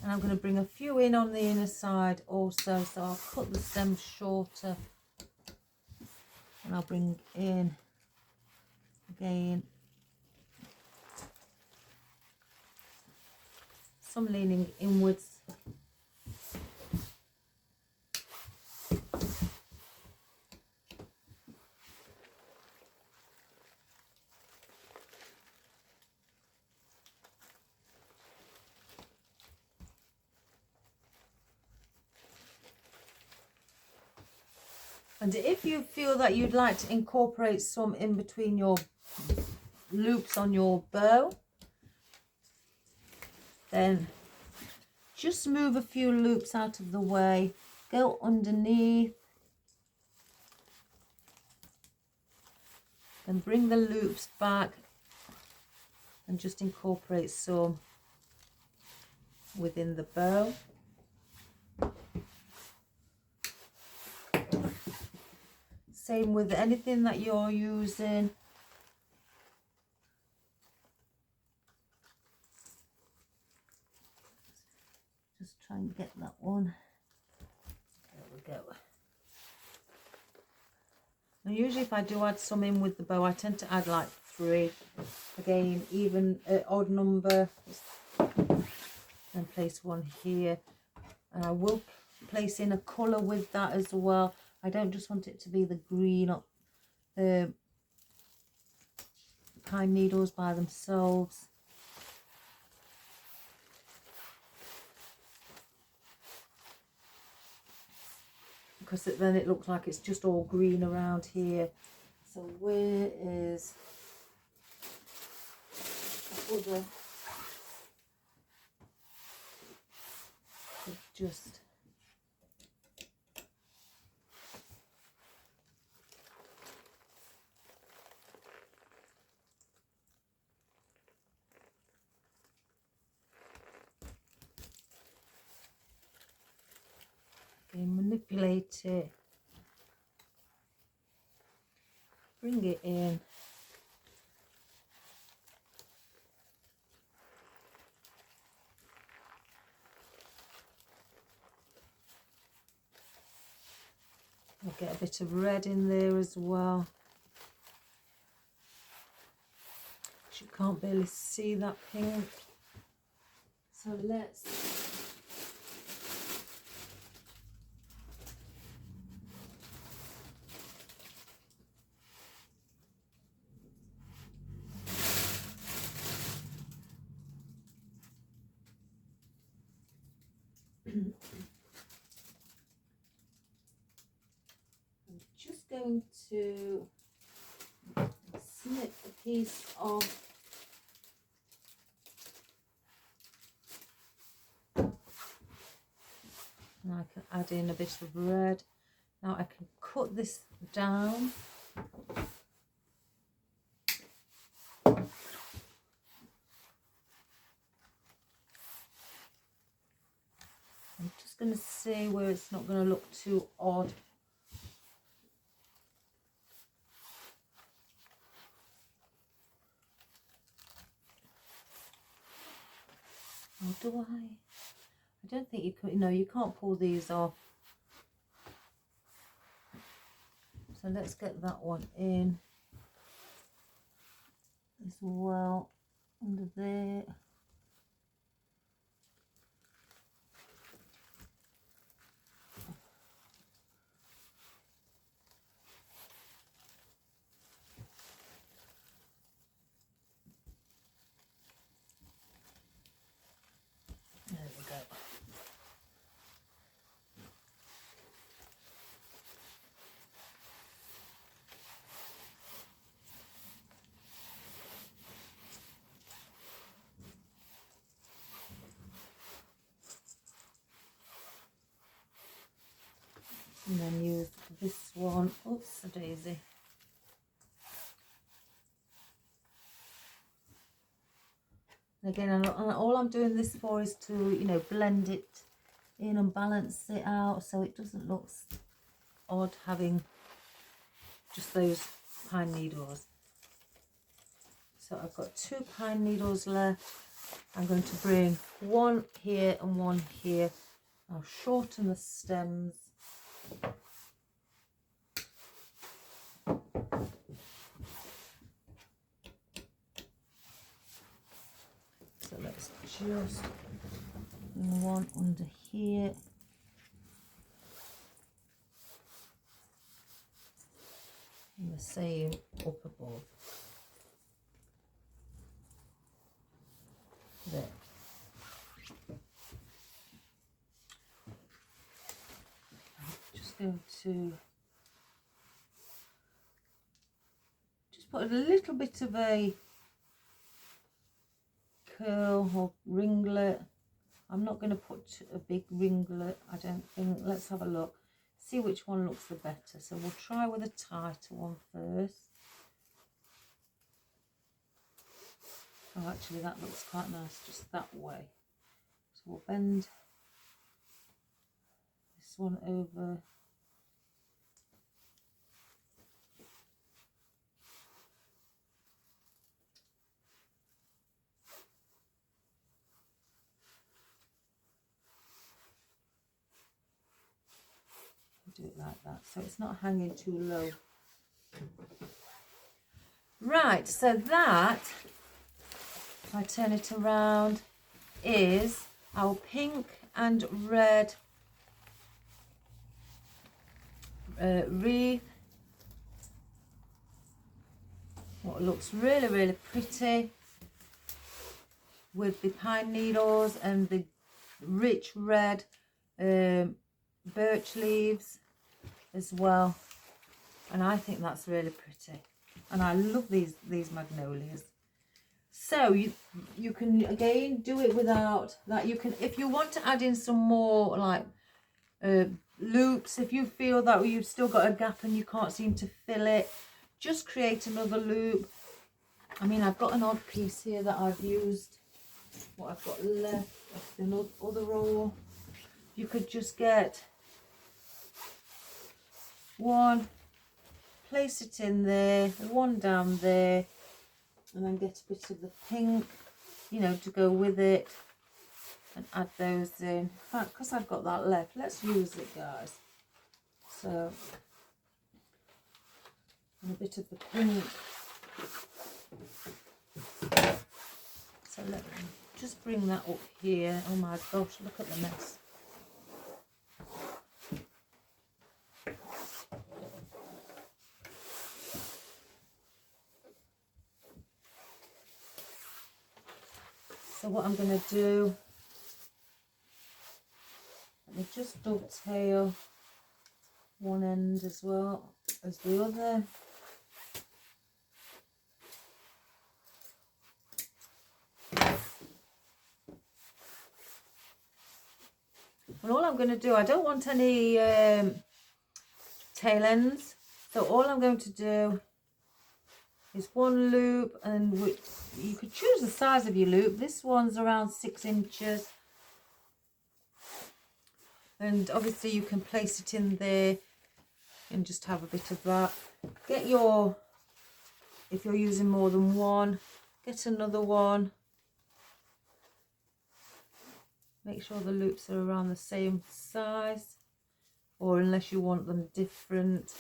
And I'm going to bring a few in on the inner side also, so I'll cut the stem shorter and I'll bring in again some leaning inwards. And if you feel that you'd like to incorporate some in between your loops on your bow, then just move a few loops out of the way, go underneath, and bring the loops back and just incorporate some within the bow. Same with anything that you're using. Just try and get that one go. And usually if I do add some in with the bow, I tend to add like 3. Again, even odd number. And place one here. And I will place in a colour with that as well. I don't just want it to be the green pine needles by themselves. Because then it looks like it's just all green around here. So where is the other? Just manipulate it, bring it in. I'll get a bit of red in there as well. You can't barely see that pink. So let's I'm just going to snip a piece of and I can add in a bit of red. Now I can cut this down. I'm just going to see where it's not going to look too odd. Or do I? I don't think you can. No, you can't pull these off. So let's get that one in as well, under there. There we go. And then use this one. Oops, a daisy. Again, and all I'm doing this for is to, you know, blend it in and balance it out so it doesn't look odd having just those pine needles. So I've got 2 pine needles left. I'm going to bring one here and one here. I'll shorten the stems. So let's just bring one under here. And the same up above. There. I'm just going to just put a little bit of a curl or ringlet. I'm not going to put a big ringlet, I don't think. Let's have a look, see which one looks the better. So we'll try with a tighter one first. Oh, actually that looks quite nice just that way. So we'll bend this one over. do it like that so it's not hanging too low. Right, so that, if I turn it around, is our pink and red wreath. What looks really, really pretty with the pine needles and the rich red birch leaves as well. And I think that's really pretty. And I love these magnolias. So you can again do it without that. You can, if you want to add in some more like loops, if you feel that you've still got a gap and you can't seem to fill it, just create another loop. I mean, I've got an odd piece here that I've used. What I've got left of the other roll. You could just get one, place it in there, one down there, and then get a bit of the pink, you know, to go with it, and add those in. In fact, because I've got that left, let's use it, guys. So, and a bit of the pink. So let me just bring that up here. Oh my gosh, look at the mess. So what I'm going to do, let me just dovetail one end as well as the other. And all I'm going to do, I don't want any tail ends, so all I'm going to do is one loop, and you could choose the size of your loop. This one's around 6 inches, and obviously you can place it in there and just have a bit of that. Get your, if you're using more than one, get another one. Make sure the loops are around the same size, or unless you want them different.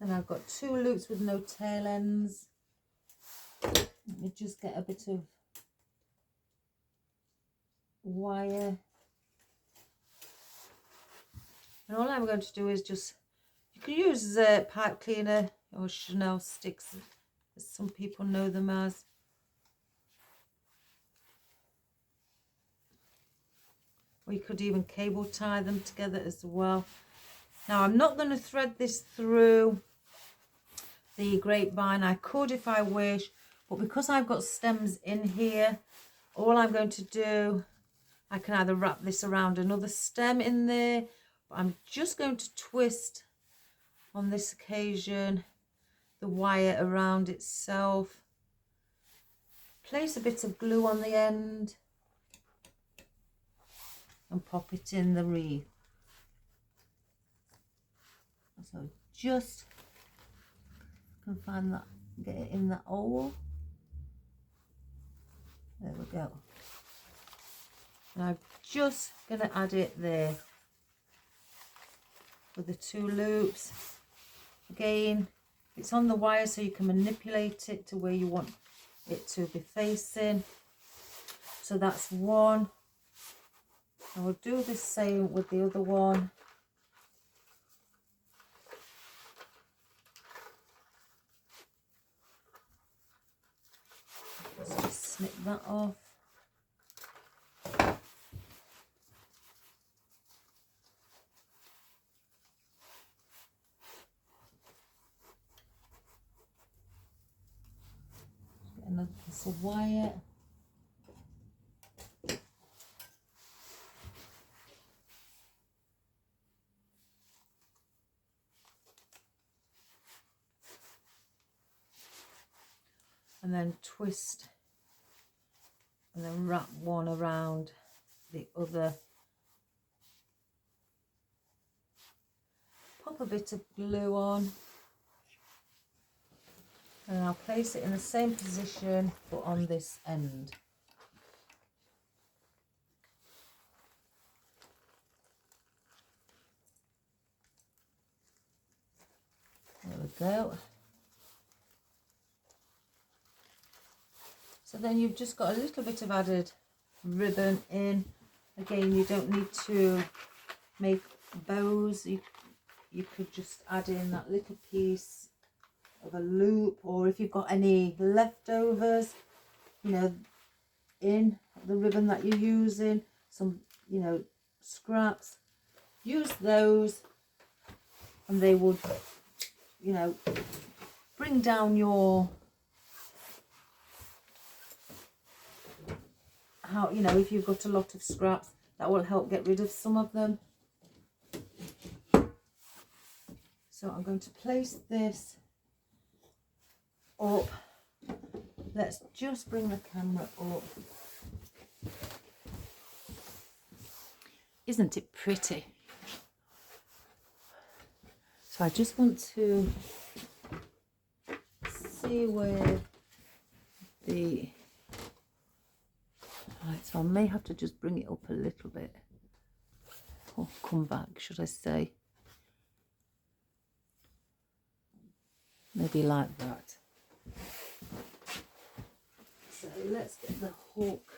Then I've got 2 loops with no tail ends. Let me just get a bit of wire. And all I'm going to do is just, you can use pipe cleaner or Chanel sticks, as some people know them as. Or you could even cable tie them together as well. Now I'm not going to thread this through the grapevine. I could if I wish, but because I've got stems in here, all I'm going to do, I can either wrap this around another stem in there, but I'm just going to twist on this occasion the wire around itself, place a bit of glue on the end and pop it in the wreath. So just can find that, get it in that hole. There we go. And I'm just going to add it there with the 2 loops. Again, it's on the wire so you can manipulate it to where you want it to be facing. So that's one. I will do the same with the other one. Just snip that off. Get another piece of wire. And then twist and then wrap one around the other. Pop a bit of glue on, and I'll place it in the same position but on this end. go. So then you've just got a little bit of added ribbon in. Again, you don't need to make bows. You could just add in that little piece of a loop, or if you've got any leftovers, you know, in the ribbon that you're using, some, you know, scraps, use those, and they would, you know, bring down your, how, you know, if you've got a lot of scraps, that will help get rid of some of them. So I'm going to place this up. Let's just bring the camera up. Isn't it pretty? So I just want to see where the, right, so I may have to just bring it up a little bit, or come back, should I say. Maybe like that. So let's get the hook.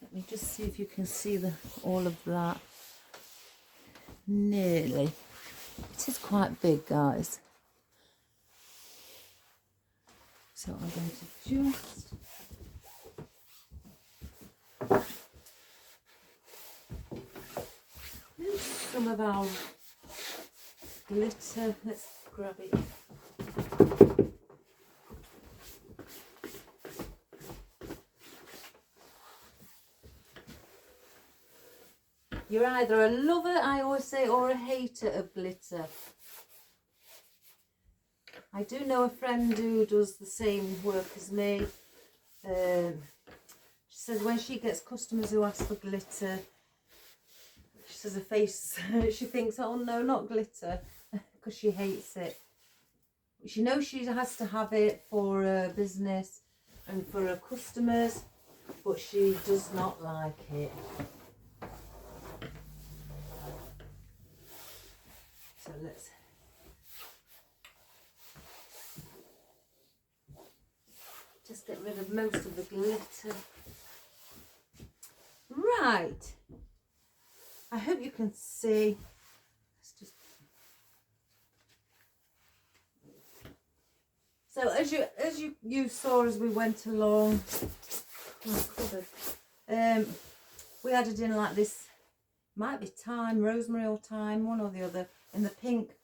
Let me just see if you can see all of that. Nearly. It is quite big, guys. So I'm going to just use some of our glitter. Let's grab it. You're either a lover, I always say, or a hater of glitter. I do know a friend who does the same work as me. She says when she gets customers who ask for glitter, she says her face, she thinks, oh no, not glitter, because she hates it. She knows she has to have it for her business and for her customers, but she does not like it. So let's just get rid of most of the glitter. Right. I hope you can see. Let's just... So as you saw as we went along, we added in like this, might be thyme, rosemary or thyme, one or the other, in the pink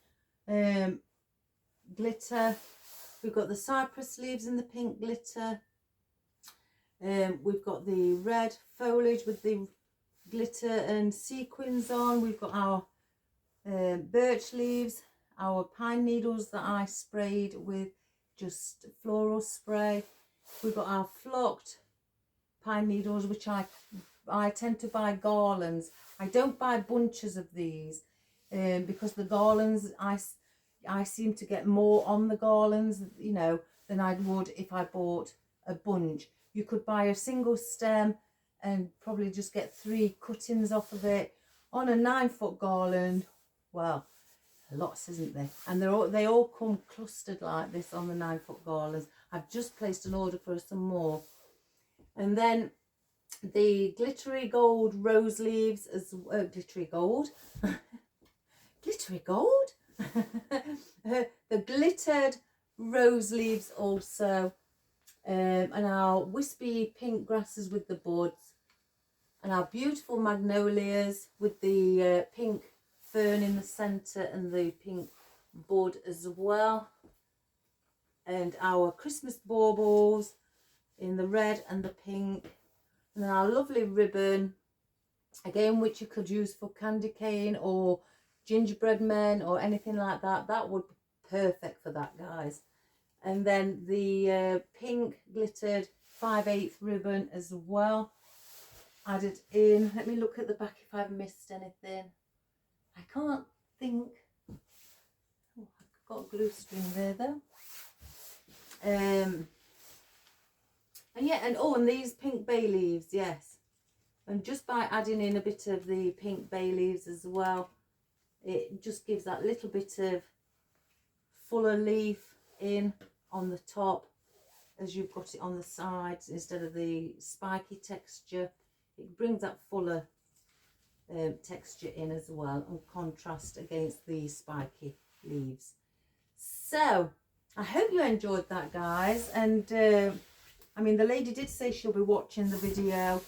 glitter. We've got the cypress leaves in the pink glitter. We've got the red foliage with the glitter and sequins on. We've got our birch leaves, our pine needles that I sprayed with just floral spray. We've got our flocked pine needles, which I tend to buy garlands. I don't buy bunches of these because the garlands, I seem to get more on the garlands, you know, than I would if I bought a bunch. You could buy a single stem and probably just get 3 cuttings off of it. On a 9-foot garland, well, lots, isn't there? And they all come clustered like this on the 9-foot garlands. I've just placed an order for some more. And then the glittery gold rose leaves as glittery gold. Glittery gold? The glittered rose leaves also. And our wispy pink grasses with the buds. And our beautiful magnolias with the pink fern in the centre and the pink bud as well. And our Christmas baubles in the red and the pink. And then our lovely ribbon, again, which you could use for candy cane or gingerbread men or anything like that. That would be perfect for that, guys. And then the pink glittered 5/8 ribbon as well, added in. Let me look at the back if I've missed anything. I can't think. Oh, I've got a glue string there though. And yeah, and oh, and these pink bay leaves, yes. And just by adding in a bit of the pink bay leaves as well, it just gives that little bit of fuller leaf in on the top as you've got it on the sides instead of the spiky texture. It brings that fuller texture in as well and contrast against the spiky leaves. So I hope you enjoyed that, guys. And I mean, the lady did say she'll be watching the video,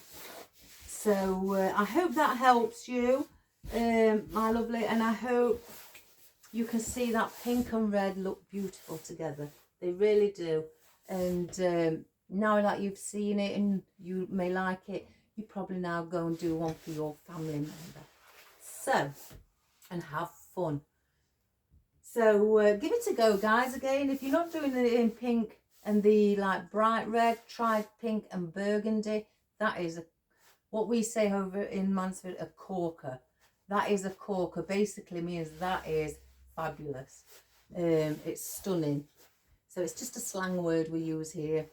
so I hope that helps you, my lovely, and I hope you can see that pink and red look beautiful together. They really do. And now that you've seen it and you may like it, you probably now go and do one for your family member. So, and have fun. So give it a go, guys. Again, if you're not doing it in pink and the like bright red, try pink and burgundy. That is what we say over in Mansfield, a corker. That is a corker. Basically means that is fabulous. It's stunning. So it's just a slang word we use here.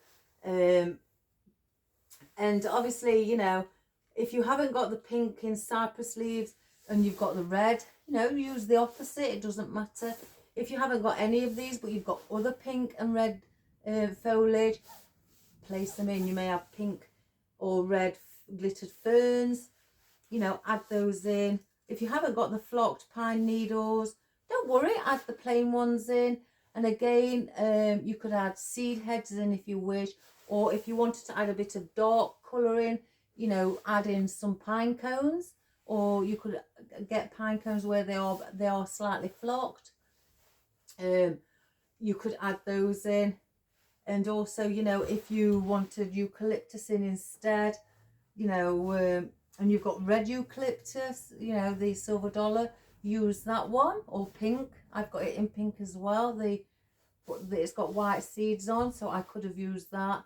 And obviously, you know, if you haven't got the pink in cypress leaves and you've got the red, you know, use the opposite. It doesn't matter. If you haven't got any of these, but you've got other pink and red foliage, place them in. You may have pink or red glittered ferns, you know, add those in. If you haven't got the flocked pine needles, don't worry, add the plain ones in. And again, you could add seed heads in if you wish, or if you wanted to add a bit of dark colouring, you know, add in some pine cones, or you could get pine cones where they are slightly flocked. You could add those in. And also, you know, if you wanted eucalyptus in instead, you know, and you've got red eucalyptus, you know, the silver dollar, use that one, or pink. I've got it in pink as well. It's got white seeds on, so I could have used that.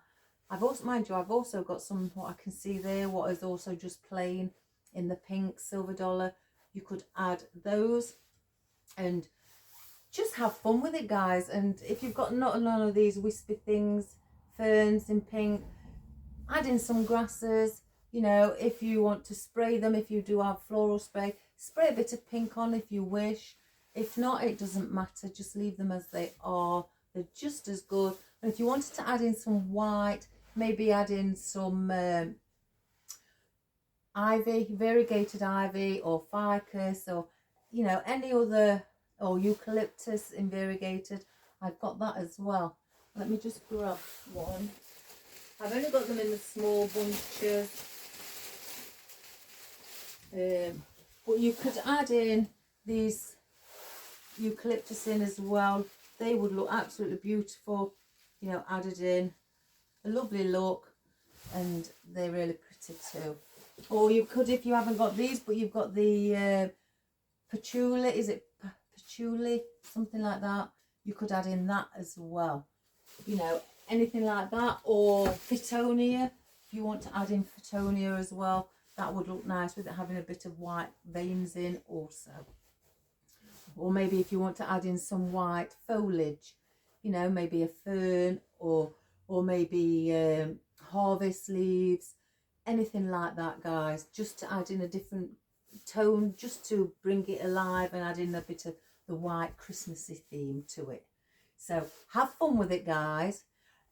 I've also, mind you, I've also got some, what I can see there, what is also just plain in the pink silver dollar. You could add those and just have fun with it, guys. And if you've got none of these wispy things, ferns in pink, add in some grasses. You know, if you want to spray them, if you do have floral spray, spray a bit of pink on if you wish. If not, it doesn't matter. Just leave them as they are. They're just as good. And if you wanted to add in some white, maybe add in some ivy, variegated ivy, or ficus, or, you know, any other, or eucalyptus in variegated. I've got that as well. Let me just grab one. I've only got them in the small bunches. But you could add in these eucalyptus in as well. They would look absolutely beautiful, you know, added in. A lovely look, and they're really pretty too. Or you could, if you haven't got these, but you've got the patchouli, is it patchouli, something like that, you could add in that as well. You know, anything like that. Or Fittonia, if you want to add in Fittonia as well, that would look nice with it having a bit of white veins in also. Or maybe if you want to add in some white foliage, you know, maybe a fern, or maybe harvest leaves, anything like that, guys, just to add in a different tone, just to bring it alive and add in a bit of the white Christmassy theme to it. So have fun with it, guys,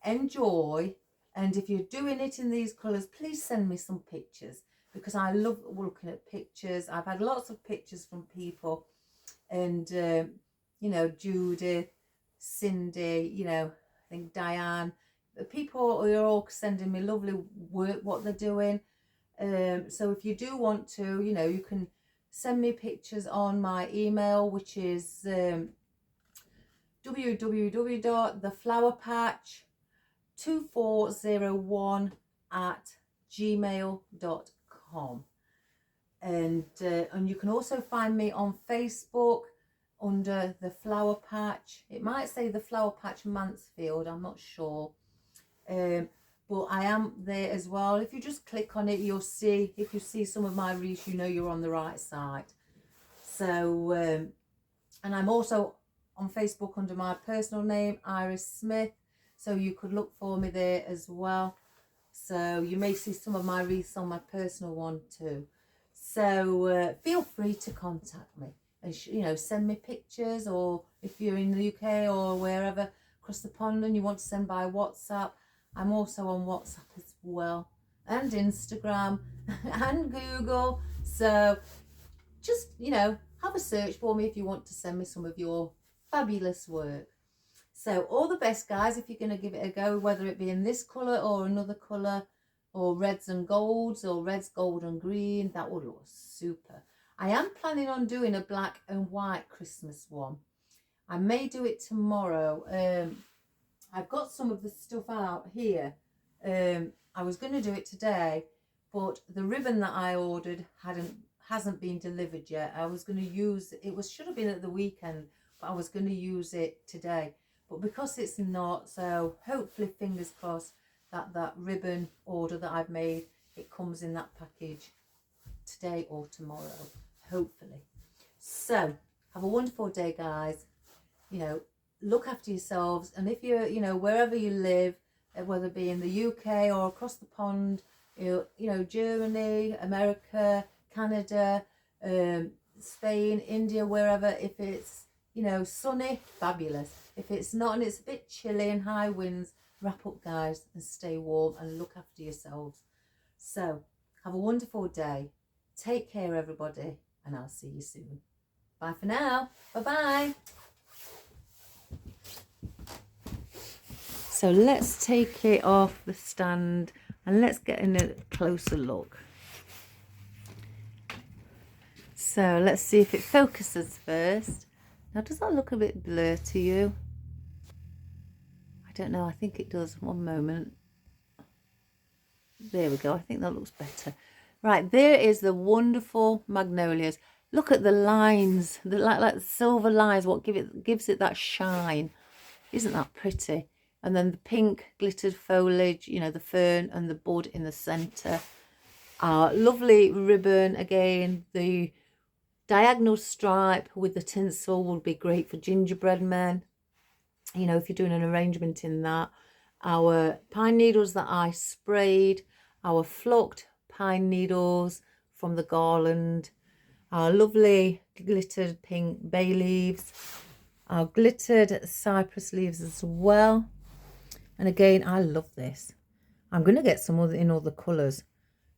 enjoy. And if you're doing it in these colours, please send me some pictures, because I love looking at pictures. I've had lots of pictures from people, and you know, Judith, Cindy, you know, I think Diane, the people are all sending me lovely work, what they're doing. So if you do want to, you know, you can send me pictures on my email, which is www.theflowerpatch2401@gmail.com. And you can also find me on Facebook under The Flower Patch. It might say The Flower Patch Mansfield, I'm not sure. But I am there as well. If you just click on it, you'll see, if you see some of my wreaths, you know you're on the right side. So, and I'm also on Facebook under my personal name, Iris Smith. So you could look for me there as well. So you may see some of my wreaths on my personal one too. So feel free to contact me and send me pictures, or if you're in the UK or wherever across the pond and you want to send by WhatsApp, I'm also on WhatsApp as well, and Instagram and Google. So just have a search for me if you want to send me some of your fabulous work. So all the best, guys, if you're going to give it a go, whether it be in this colour or another colour, or reds and golds, or reds, gold and green. That would look super. I am planning on doing a black and white Christmas one. I may do it tomorrow. I've got some of the stuff out here. I was going to do it today, but the ribbon that I ordered hasn't been delivered yet. I was going to use it. Should have been at the weekend, but I was going to use it today. But because it's not, so hopefully, fingers crossed, that ribbon order that I've made, it comes in that package today or tomorrow, hopefully. So have a wonderful day, guys. Look after yourselves, and if you're wherever you live, whether it be in the UK or across the pond, Germany, America, Canada, Spain, India, wherever, if it's sunny, fabulous. If it's not and it's a bit chilly and high winds, wrap up, guys, and stay warm and look after yourselves. So have a wonderful day. Take care, everybody, and I'll see you soon. Bye for now. Bye-bye. So let's take it off the stand and let's get in a closer look. So let's see if it focuses first. Now, does that look a bit blurry to you? I don't know. I think it does. One moment. There we go. I think that looks better. Right, there is the wonderful magnolias. Look at the lines, like silver lines. What gives it that shine? Isn't that pretty? And then the pink glittered foliage. The fern and the bud in the centre. Our lovely ribbon again. The diagonal stripe with the tinsel would be great for gingerbread men. If you're doing an arrangement in that. Our pine needles that I sprayed. Our flocked pine needles from the garland. Our lovely glittered pink bay leaves. Our glittered cypress leaves as well. And again, I love this. I'm going to get some other in other colours.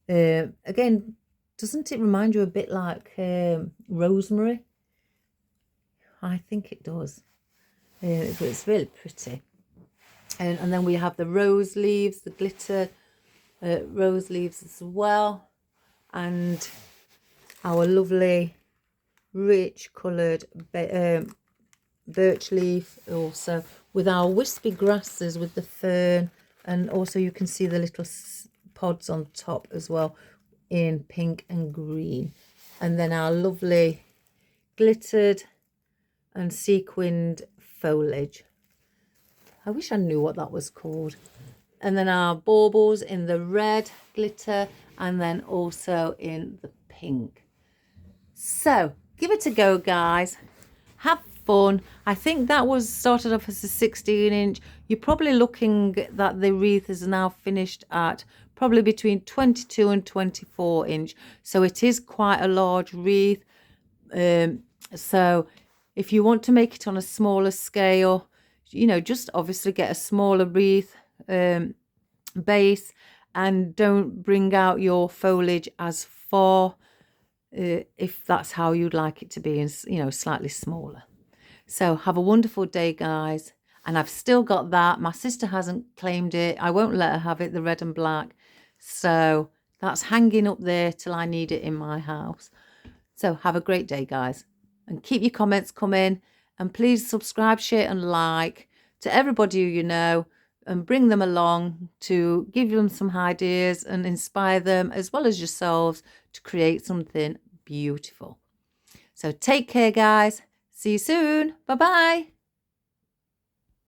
Again, doesn't it remind you a bit like rosemary? I think it does. It's really pretty. And then we have the rose leaves, the glitter rose leaves as well. And our lovely rich coloured birch leaf also, with our wispy grasses with the fern, and also you can see the little pods on top as well in pink and green. And then our lovely glittered and sequined foliage. I wish I knew what that was called. And then our baubles in the red glitter, and then also in the pink. So give it a go, guys. Have fun. I think that was started off as a 16-inch. You're probably looking that the wreath is now finished at probably between 22 and 24 inch. So it is quite a large wreath. So if you want to make it on a smaller scale, just obviously get a smaller wreath base, and don't bring out your foliage as far if that's how you'd like it to be, and slightly smaller. So have a wonderful day, guys. And I've still got that. My sister hasn't claimed it. I won't let her have it, the red and black. So that's hanging up there till I need it in my house. So have a great day, guys. And keep your comments coming. And please subscribe, share and like to everybody who you know, and bring them along to give them some ideas and inspire them, as well as yourselves, to create something beautiful. So take care, guys. See you soon. Bye-bye.